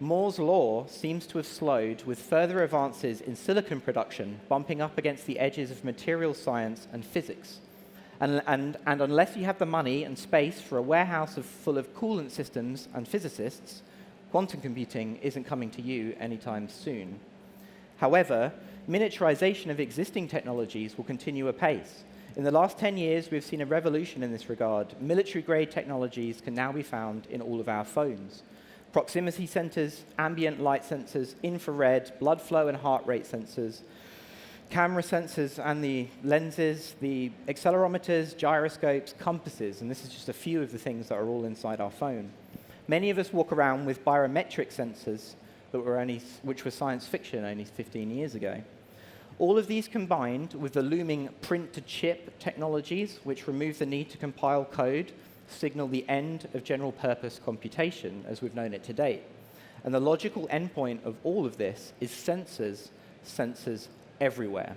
Moore's law seems to have slowed with further advances in silicon production bumping up against the edges of material science and physics. And unless you have the money and space for a warehouse full of coolant systems and physicists, quantum computing isn't coming to you anytime soon. However, miniaturization of existing technologies will continue apace. In the last 10 years, we've seen a revolution in this regard. Military-grade technologies can now be found in all of our phones. Proximity sensors, ambient light sensors, infrared, blood flow and heart rate sensors, camera sensors and the lenses, the accelerometers, gyroscopes, compasses, and this is just a few of the things that are all inside our phone. Many of us walk around with barometric sensors which were science fiction only 15 years ago. All of these combined with the looming print-to-chip technologies, which remove the need to compile code, signal the end of general-purpose computation as we've known it to date. And the logical endpoint of all of this is sensors everywhere.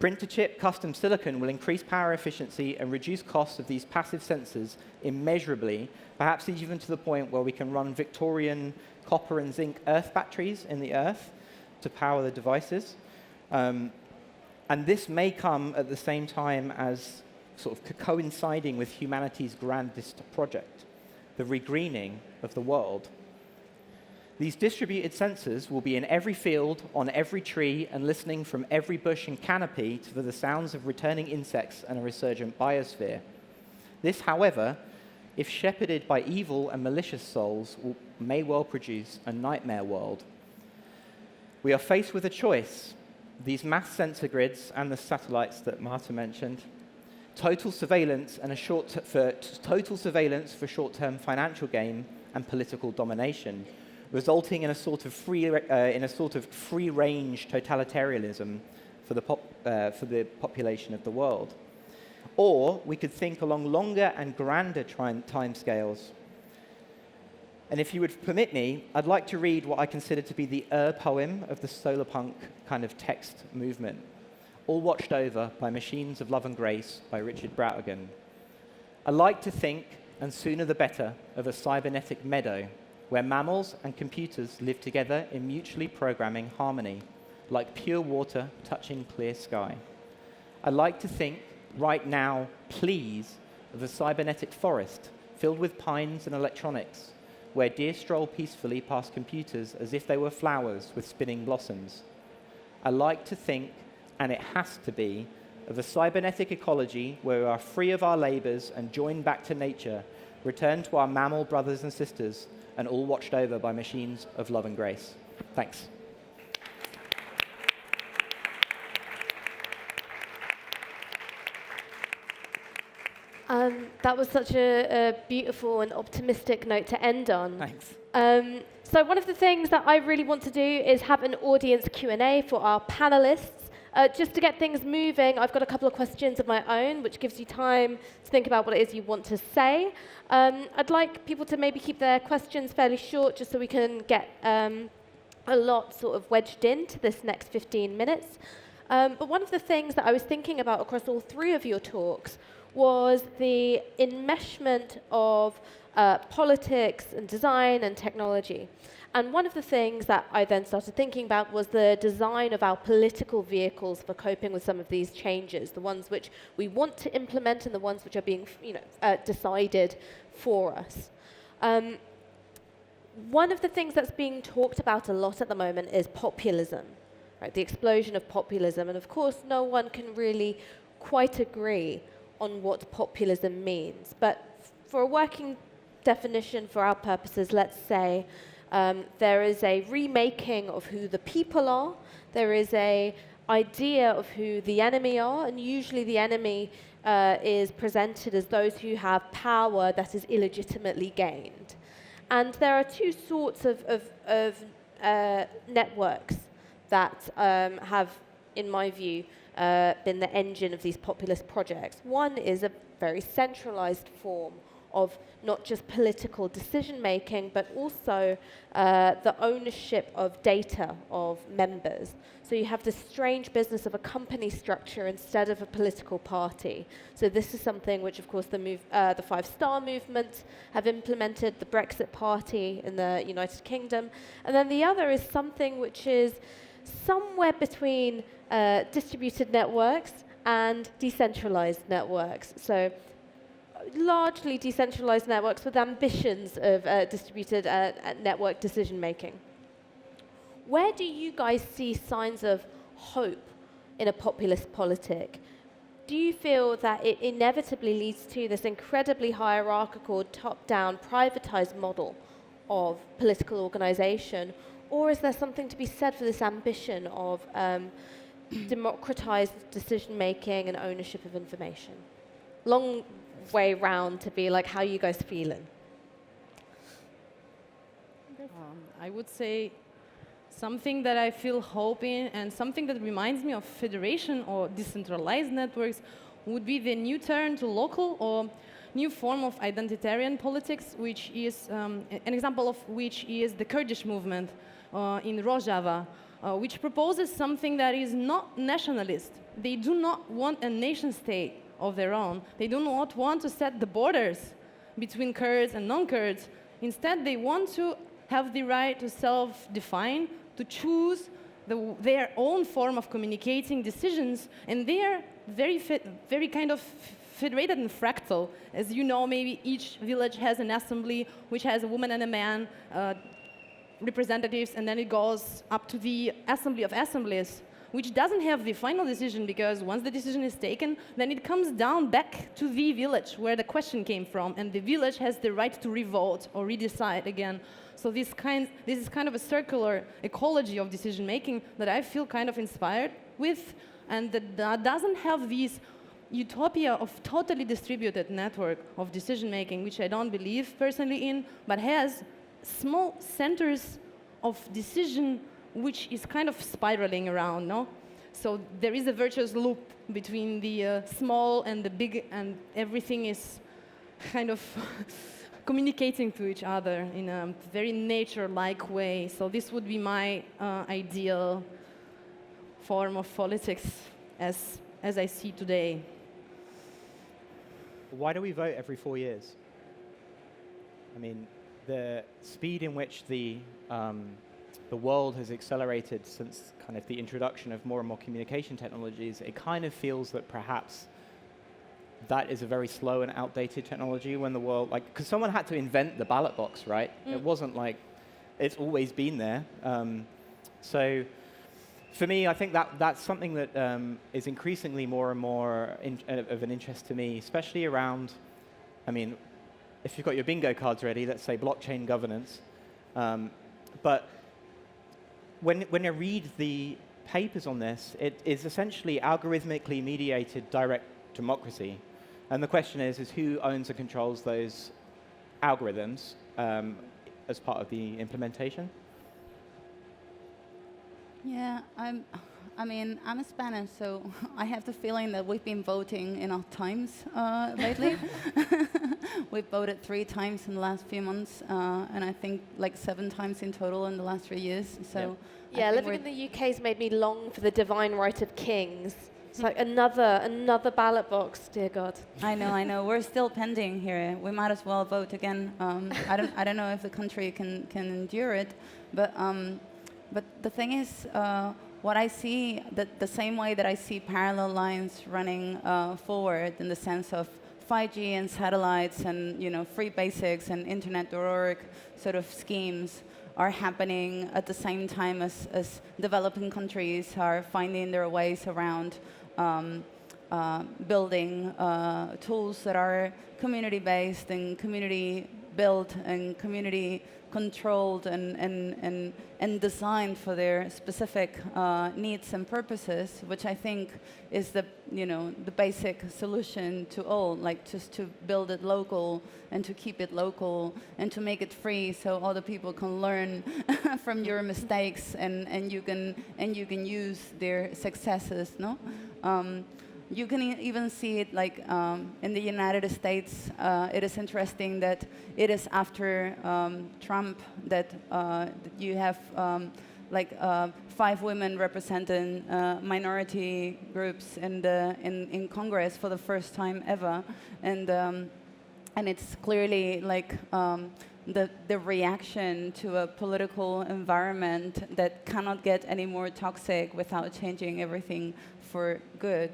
Print-to-chip custom silicon will increase power efficiency and reduce costs of these passive sensors immeasurably, perhaps even to the point where we can run Victorian copper and zinc earth batteries in the earth to power the devices. And this may come at the same time as sort of coinciding with humanity's grandest project, the regreening of the world. These distributed sensors will be in every field, on every tree, and listening from every bush and canopy for the sounds of returning insects and a resurgent biosphere. This, however, if shepherded by evil and malicious souls, may well produce a nightmare world. We are faced with a choice. These mass sensor grids and the satellites that Marta mentioned, total surveillance for short-term financial gain and political domination, resulting in a sort of free-range totalitarianism for the population of the world. Or we could think along longer and grander timescales. And if you would permit me, I'd like to read what I consider to be the poem of the solarpunk kind of text movement, All Watched Over by Machines of Love and Grace by Richard Brautigan. I like to think, and sooner the better, of a cybernetic meadow where mammals and computers live together in mutually programming harmony, like pure water touching clear sky. I like to think, right now, please, of a cybernetic forest filled with pines and electronics, where deer stroll peacefully past computers as if they were flowers with spinning blossoms. I like to think, and it has to be, of a cybernetic ecology where we are free of our labors and joined back to nature, return to our mammal brothers and sisters, and all watched over by machines of love and grace. Thanks. That was such a beautiful and optimistic note to end on. Thanks. So one of the things that I really want to do is have an audience Q&A for our panelists. Just to get things moving, I've got a couple of questions of my own, which gives you time to think about what it is you want to say. I'd like people to maybe keep their questions fairly short, just so we can get a lot sort of wedged into this next 15 minutes. But one of the things that I was thinking about across all three of your talks was the enmeshment of politics and design and technology. And one of the things that I then started thinking about was the design of our political vehicles for coping with some of these changes, the ones which we want to implement and the ones which are being decided for us. One of the things that's being talked about a lot at the moment is populism, right? The explosion of populism. And of course, no one can really quite agree on what populism means. But for a working definition for our purposes, let's say there is a remaking of who the people are. There is a idea of who the enemy are, and usually the enemy is presented as those who have power that is illegitimately gained. And there are two sorts of networks that have, in my view, been the engine of these populist projects. One is a very centralized form of not just political decision-making, but also the ownership of data of members. So you have this strange business of a company structure instead of a political party. So this is something which, of course, the Five Star Movement have implemented, the Brexit Party in the United Kingdom. And then the other is something which is somewhere between distributed networks and decentralized networks. So largely decentralized networks with ambitions of distributed network decision-making. Where do you guys see signs of hope in a populist politic? Do you feel that it inevitably leads to this incredibly hierarchical, top-down, privatized model of political organization? Or is there something to be said for this ambition of democratized decision-making and ownership of information? Long way round to be like, how you guys feeling? I would say something that I feel hope in, and something that reminds me of federation or decentralized networks, would be the new turn to local or new form of identitarian politics, which is an example of which is the Kurdish movement in Rojava, which proposes something that is not nationalist. They do not want a nation state of their own. They do not want to set the borders between Kurds and non-Kurds. Instead, they want to have the right to self-define, to choose their own form of communicating decisions, and they are very kind of federated and fractal. As you know, maybe each village has an assembly which has a woman and a man, representatives, and then it goes up to the assembly of assemblies, which doesn't have the final decision, because once the decision is taken, then it comes down back to the village where the question came from, and the village has the right to revote or redecide again. So this is kind of a circular ecology of decision-making that I feel kind of inspired with, and that doesn't have this utopia of totally distributed network of decision-making, which I don't believe personally in, but has small centers of decision which is kind of spiraling around, no? So there is a virtuous loop between the small and the big, and everything is kind of communicating to each other in a very nature-like way. So this would be my ideal form of politics as I see today. Why do we vote every 4 years? I mean, the speed in which the world has accelerated since kind of the introduction of more and more communication technologies, it kind of feels that perhaps that is a very slow and outdated technology when the world, like, because someone had to invent the ballot box, right? It wasn't like it's always been there. So for me, I think that's something that is increasingly more and more of an interest to me, especially around, I mean, if you've got your bingo cards ready, let's say blockchain governance. But when I read the papers on this, it is essentially algorithmically mediated direct democracy. And the question is who owns and controls those algorithms as part of the implementation? Yeah, I'm Spanish, so I have the feeling that we've been voting enough times lately. We've voted 3 times in the last few months, and I think like 7 times in total in the last 3 years. So yeah, living in the UK has made me long for the divine right of kings. It's like another ballot box, dear God. I know. We're still pending here. We might as well vote again. I don't know if the country can endure it, but the thing is, what I see, the same way that I see parallel lines running forward in the sense of 5G and satellites and free basics and internet.org sort of schemes are happening at the same time as developing countries are finding their ways around building tools that are community-based and community built and community controlled and designed for their specific needs and purposes, which I think is the basic solution to all, like just to build it local and to keep it local and to make it free so other people can learn from your mistakes and you can use their successes, no? You can even see it like in the United States. It is interesting that it is after Trump that you have like 5 women representing minority groups in Congress for the first time ever, and it's clearly like the reaction to a political environment that cannot get any more toxic without changing everything for good.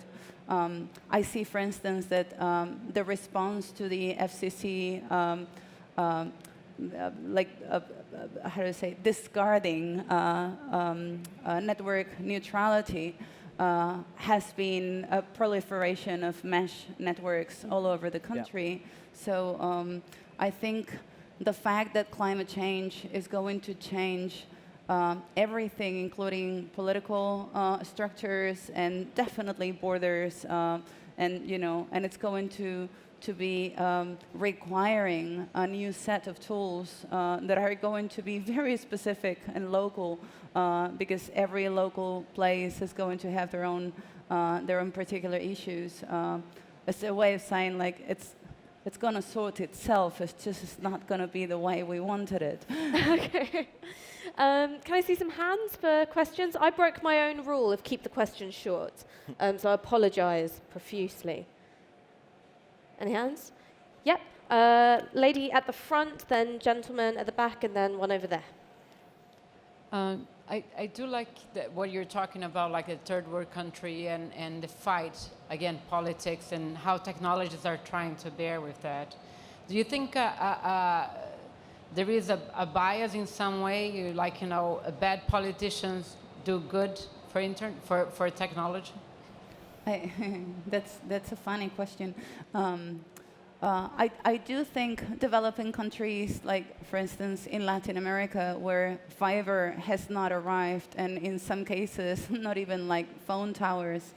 I see, for instance, that the response to the FCC, how do you say, discarding network neutrality has been a proliferation of mesh networks all over the country. Yeah. So I think the fact that climate change is going to change everything, including political structures and definitely borders, and it's going to be requiring a new set of tools that are going to be very specific and local, because every local place is going to have their own particular issues. It's a way of saying like it's going to sort itself. It's just not going to be the way we wanted it. Okay. Can I see some hands for questions? I broke my own rule of keep the questions short, so I apologize profusely. Any hands? Yep. Lady at the front, then gentleman at the back, and then one over there. I do like what you're talking about, like a third world country and the fight, again, politics and how technologies are trying to bear with that. Do you think there is a bias in some way, like, bad politicians do good for technology? That's a funny question. I do think developing countries, like for instance in Latin America, where fiber has not arrived, and in some cases not even like phone towers,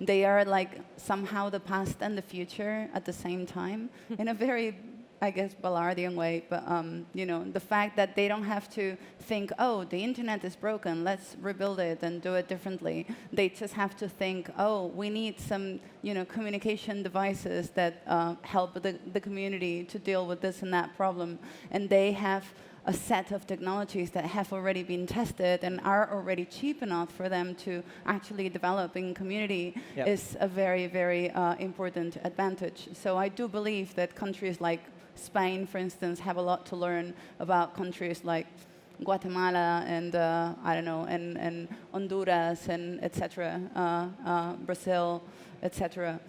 they are like somehow the past and the future at the same time in a very, I guess, Ballardian way, but the fact that they don't have to think, oh, the internet is broken, let's rebuild it and do it differently. They just have to think, oh, we need some, communication devices that help the community to deal with this and that problem, and they have a set of technologies that have already been tested and are already cheap enough for them to actually develop in community. Yep. Is a very, very important advantage. So I do believe that countries like Spain, for instance, have a lot to learn about countries like Guatemala and and Honduras and etc. Brazil, etc.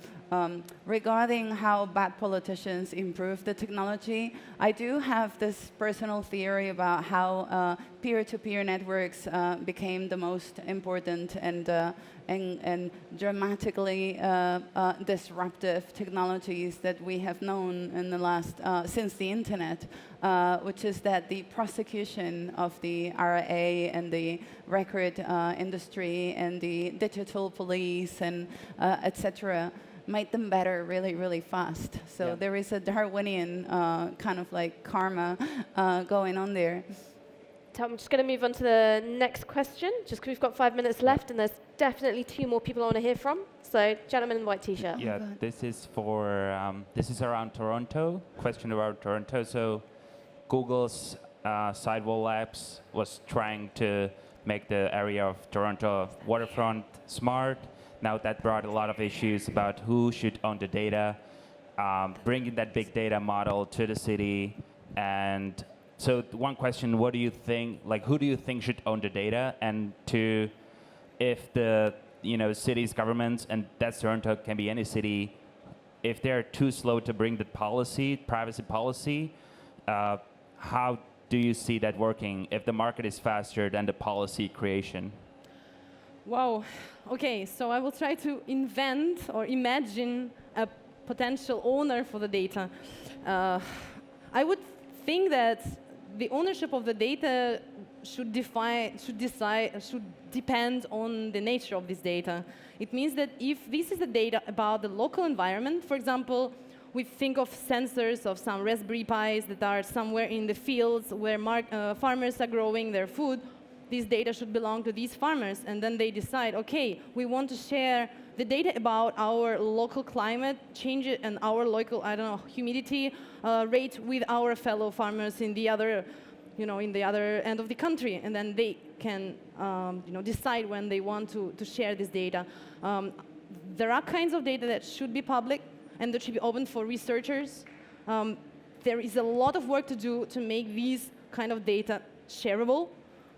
Regarding how bad politicians improve the technology, I do have this personal theory about how peer-to-peer networks became the most important and dramatically disruptive technologies that we have known in the last since the internet, which is that the prosecution of the RA and the record industry and the digital police and etc. made them better really, really fast. So yeah. There is a Darwinian kind of like karma going on there. I'm just going to move on to the next question, just because we've got 5 minutes left, and there's definitely 2 more people I want to hear from. So, gentleman in white t-shirt. Yeah, this is for this is around Toronto. Question about Toronto. So, Google's Sidewall Labs was trying to make the area of Toronto waterfront smart. Now that brought a lot of issues about who should own the data, bringing that big data model to the city. And so one question, what do you think, like who do you think should own the data? And two, if the cities, governments, and that's Toronto, can be any city, if they're too slow to bring the policy, privacy policy, how do you see that working if the market is faster than the policy creation? Wow. Okay, so I will try to invent or imagine a potential owner for the data. I would think that the ownership of the data should depend on the nature of this data. It means that if this is the data about the local environment, for example, we think of sensors of some Raspberry Pis that are somewhere in the fields where farmers are growing their food. These data should belong to these farmers, and then they decide, okay, we want to share the data about our local climate change and our local, I don't know, humidity rate with our fellow farmers in the other, in the other end of the country, and then they can, decide when they want to share this data. There are kinds of data that should be public and that should be open for researchers. There is a lot of work to do to make these kind of data shareable.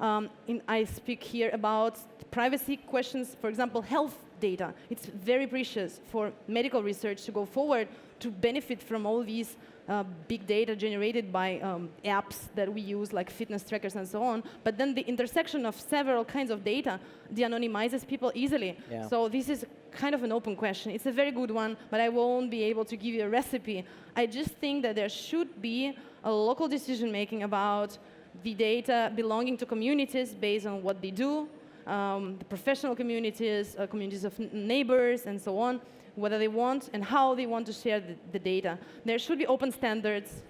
I speak here about privacy questions, for example, health data. It's very precious for medical research to go forward to benefit from all these big data generated by apps that we use, like fitness trackers and so on. But then the intersection of several kinds of data de-anonymizes people easily. Yeah. So this is kind of an open question. It's a very good one, but I won't be able to give you a recipe. I just think that there should be a local decision-making about the data belonging to communities based on what they do, the professional communities, communities of neighbors, and so on, whether they want and how they want to share the data. There should be open standards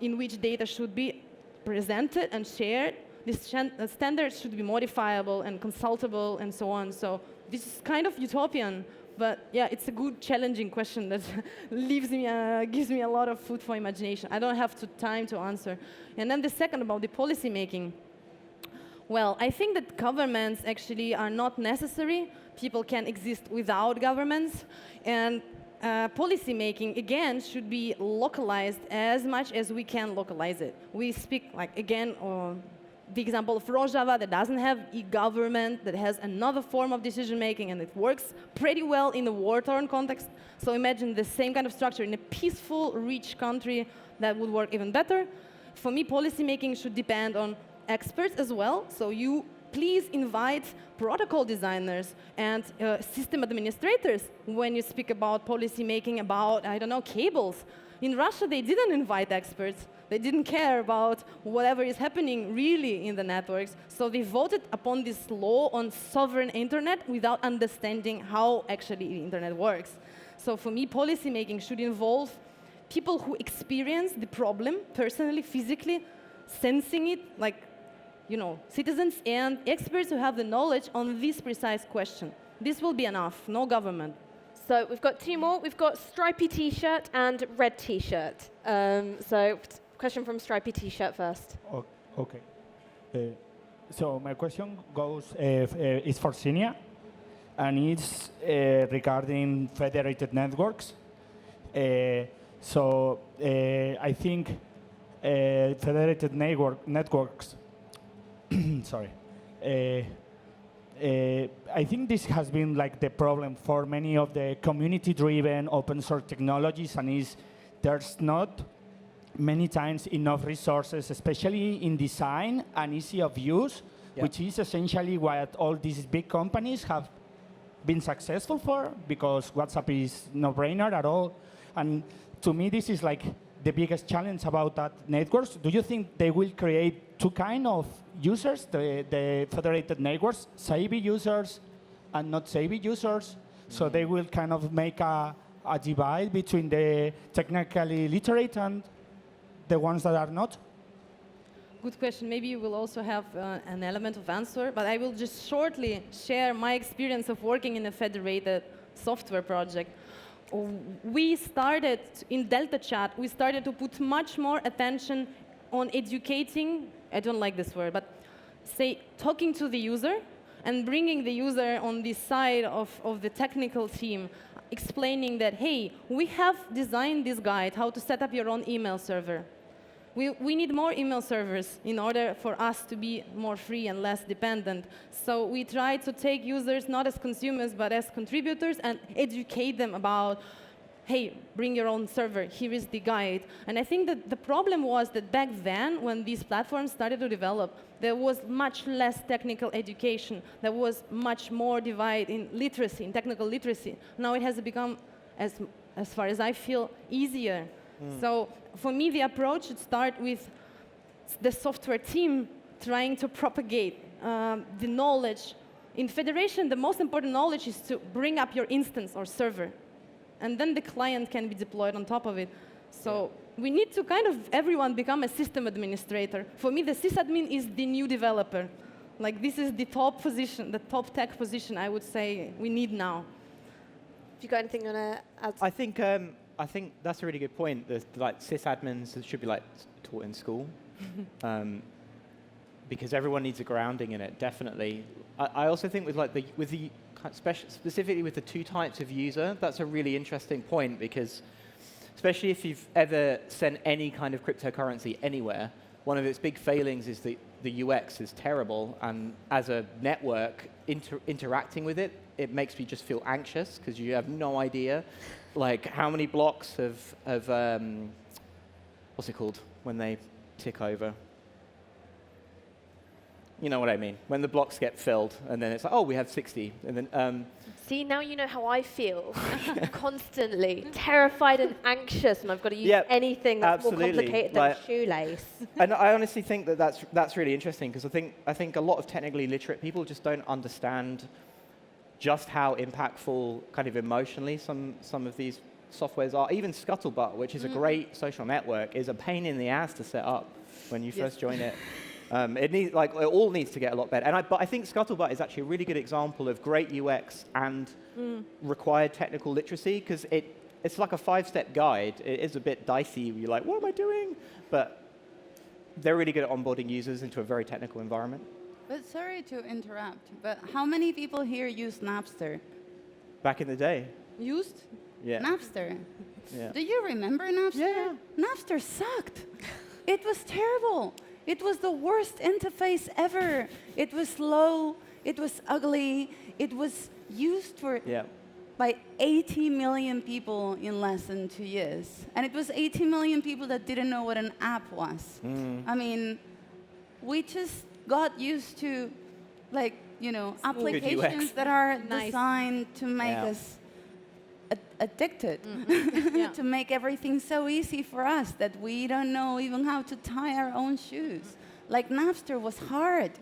in which data should be presented and shared. These standards should be modifiable and consultable and so on. So this is kind of utopian, but yeah, it's a good, challenging question that gives me a lot of food for imagination. I don't have time to answer. And then the second about the policy making. Well, I think that governments actually are not necessary. People can exist without governments. And policy making, again, should be localized as much as we can localize it. We speak, like, again, the example of Rojava that doesn't have e-government, that has another form of decision-making, and it works pretty well in a war-torn context. So imagine the same kind of structure in a peaceful, rich country that would work even better. For me, policy-making should depend on experts as well. So you please invite protocol designers and system administrators when you speak about policy-making about, I don't know, cables. In Russia, they didn't invite experts. They didn't care about whatever is happening really in the networks. So they voted upon this law on sovereign internet without understanding how actually the internet works. So for me, policy making should involve people who experience the problem personally, physically, sensing it, like, citizens and experts who have the knowledge on this precise question. This will be enough, no government. So we've got two more. We've got stripy T-shirt and red T-shirt. So question from stripy T-shirt first. Okay. So my question is for Xenia, and it's regarding federated networks. I think federated networks. Sorry. I think this has been like the problem for many of the community-driven open source technologies, and there's not many times enough resources, especially in design and easy of use, which is essentially what all these big companies have been successful for, because WhatsApp is no-brainer at all. And to me, this is like the biggest challenge about that networks. Do you think they will create two kinds of users, the federated networks, savvy users and not savvy users? So they will kind of make a divide between the technically literate and the ones that are not? Good question. Maybe you will also have an element of answer, but I will just shortly share my experience of working in a federated software project. We started, in Delta Chat, we started to put much more attention on educating, I don't like this word, but say talking to the user and bringing the user on the side of the technical team, explaining that, hey, we have designed this guide, how to set up your own email server. We need more email servers in order for us to be more free and less dependent. So we try to take users not as consumers, but as contributors and educate them about, hey, bring your own server, here is the guide. And I think that the problem was that back then, when these platforms started to develop, there was much less technical education. There was much more divide in literacy, in technical literacy. Now it has become, as far as I feel, easier So for me, the approach should start with the software team trying to propagate the knowledge. In federation, the most important knowledge is to bring up your instance or server. And then the client can be deployed on top of it. So we need to kind of everyone become a system administrator. For me, the sysadmin is the new developer. Like this is the top position, the top tech position I would say we need now. Have you got anything you want to add? I think that's a really good point. Like sysadmins should be like taught in school, because everyone needs a grounding in it. Definitely. I also think specifically with the two types of user, that's a really interesting point, because especially if you've ever sent any kind of cryptocurrency anywhere, one of its big failings is that the UX is terrible, and as a network interacting with it, it makes me just feel anxious because you have no idea, like how many blocks of what's it called when they tick over? You know what I mean? When the blocks get filled, and then it's like, oh, we have 60, and then. See, now you know how I feel. Constantly terrified and anxious, and I've got to use anything that's more complicated than a shoelace. And I honestly think that that's really interesting, because I think a lot of technically literate people just don't understand just how impactful, kind of emotionally, some of these softwares are. Even Scuttlebutt, which is a great social network, is a pain in the ass to set up when you first join it. It all needs to get a lot better. But I think Scuttlebutt is actually a really good example of great UX and required technical literacy, because it's like a 5-step guide. It is a bit dicey. You're like, what am I doing? But they're really good at onboarding users into a very technical environment. But sorry to interrupt, but how many people here use Napster? Back in the day. Used? Yeah. Napster. Yeah. Do you remember Napster? Yeah. Napster sucked. It was terrible. It was the worst interface ever. It was slow. It was ugly. It was used by 80 million people in less than 2 years. And it was 80 million people that didn't know what an app was. I mean, we just got used to, applications that are designed to make us addicted, to make everything so easy for us that we don't know even how to tie our own shoes. Like Napster was hard,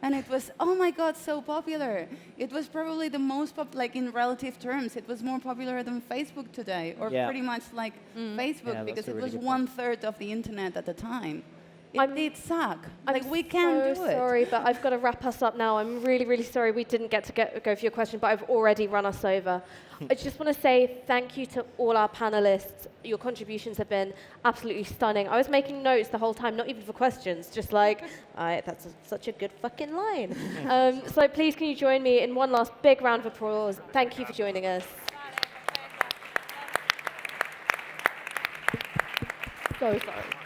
and it was, oh my God, so popular. It was probably the most in relative terms, it was more popular than Facebook today, or pretty much like Facebook, because it was 1/3 of the internet at the time. It did suck. We can't do it. I'm sorry, but I've got to wrap us up now. I'm really, really sorry we didn't get to go for your question, but I've already run us over. I just want to say thank you to all our panelists. Your contributions have been absolutely stunning. I was making notes the whole time, not even for questions, just like, that's such a good fucking line. So please, can you join me in one last big round of applause? Thank you for joining us. So sorry.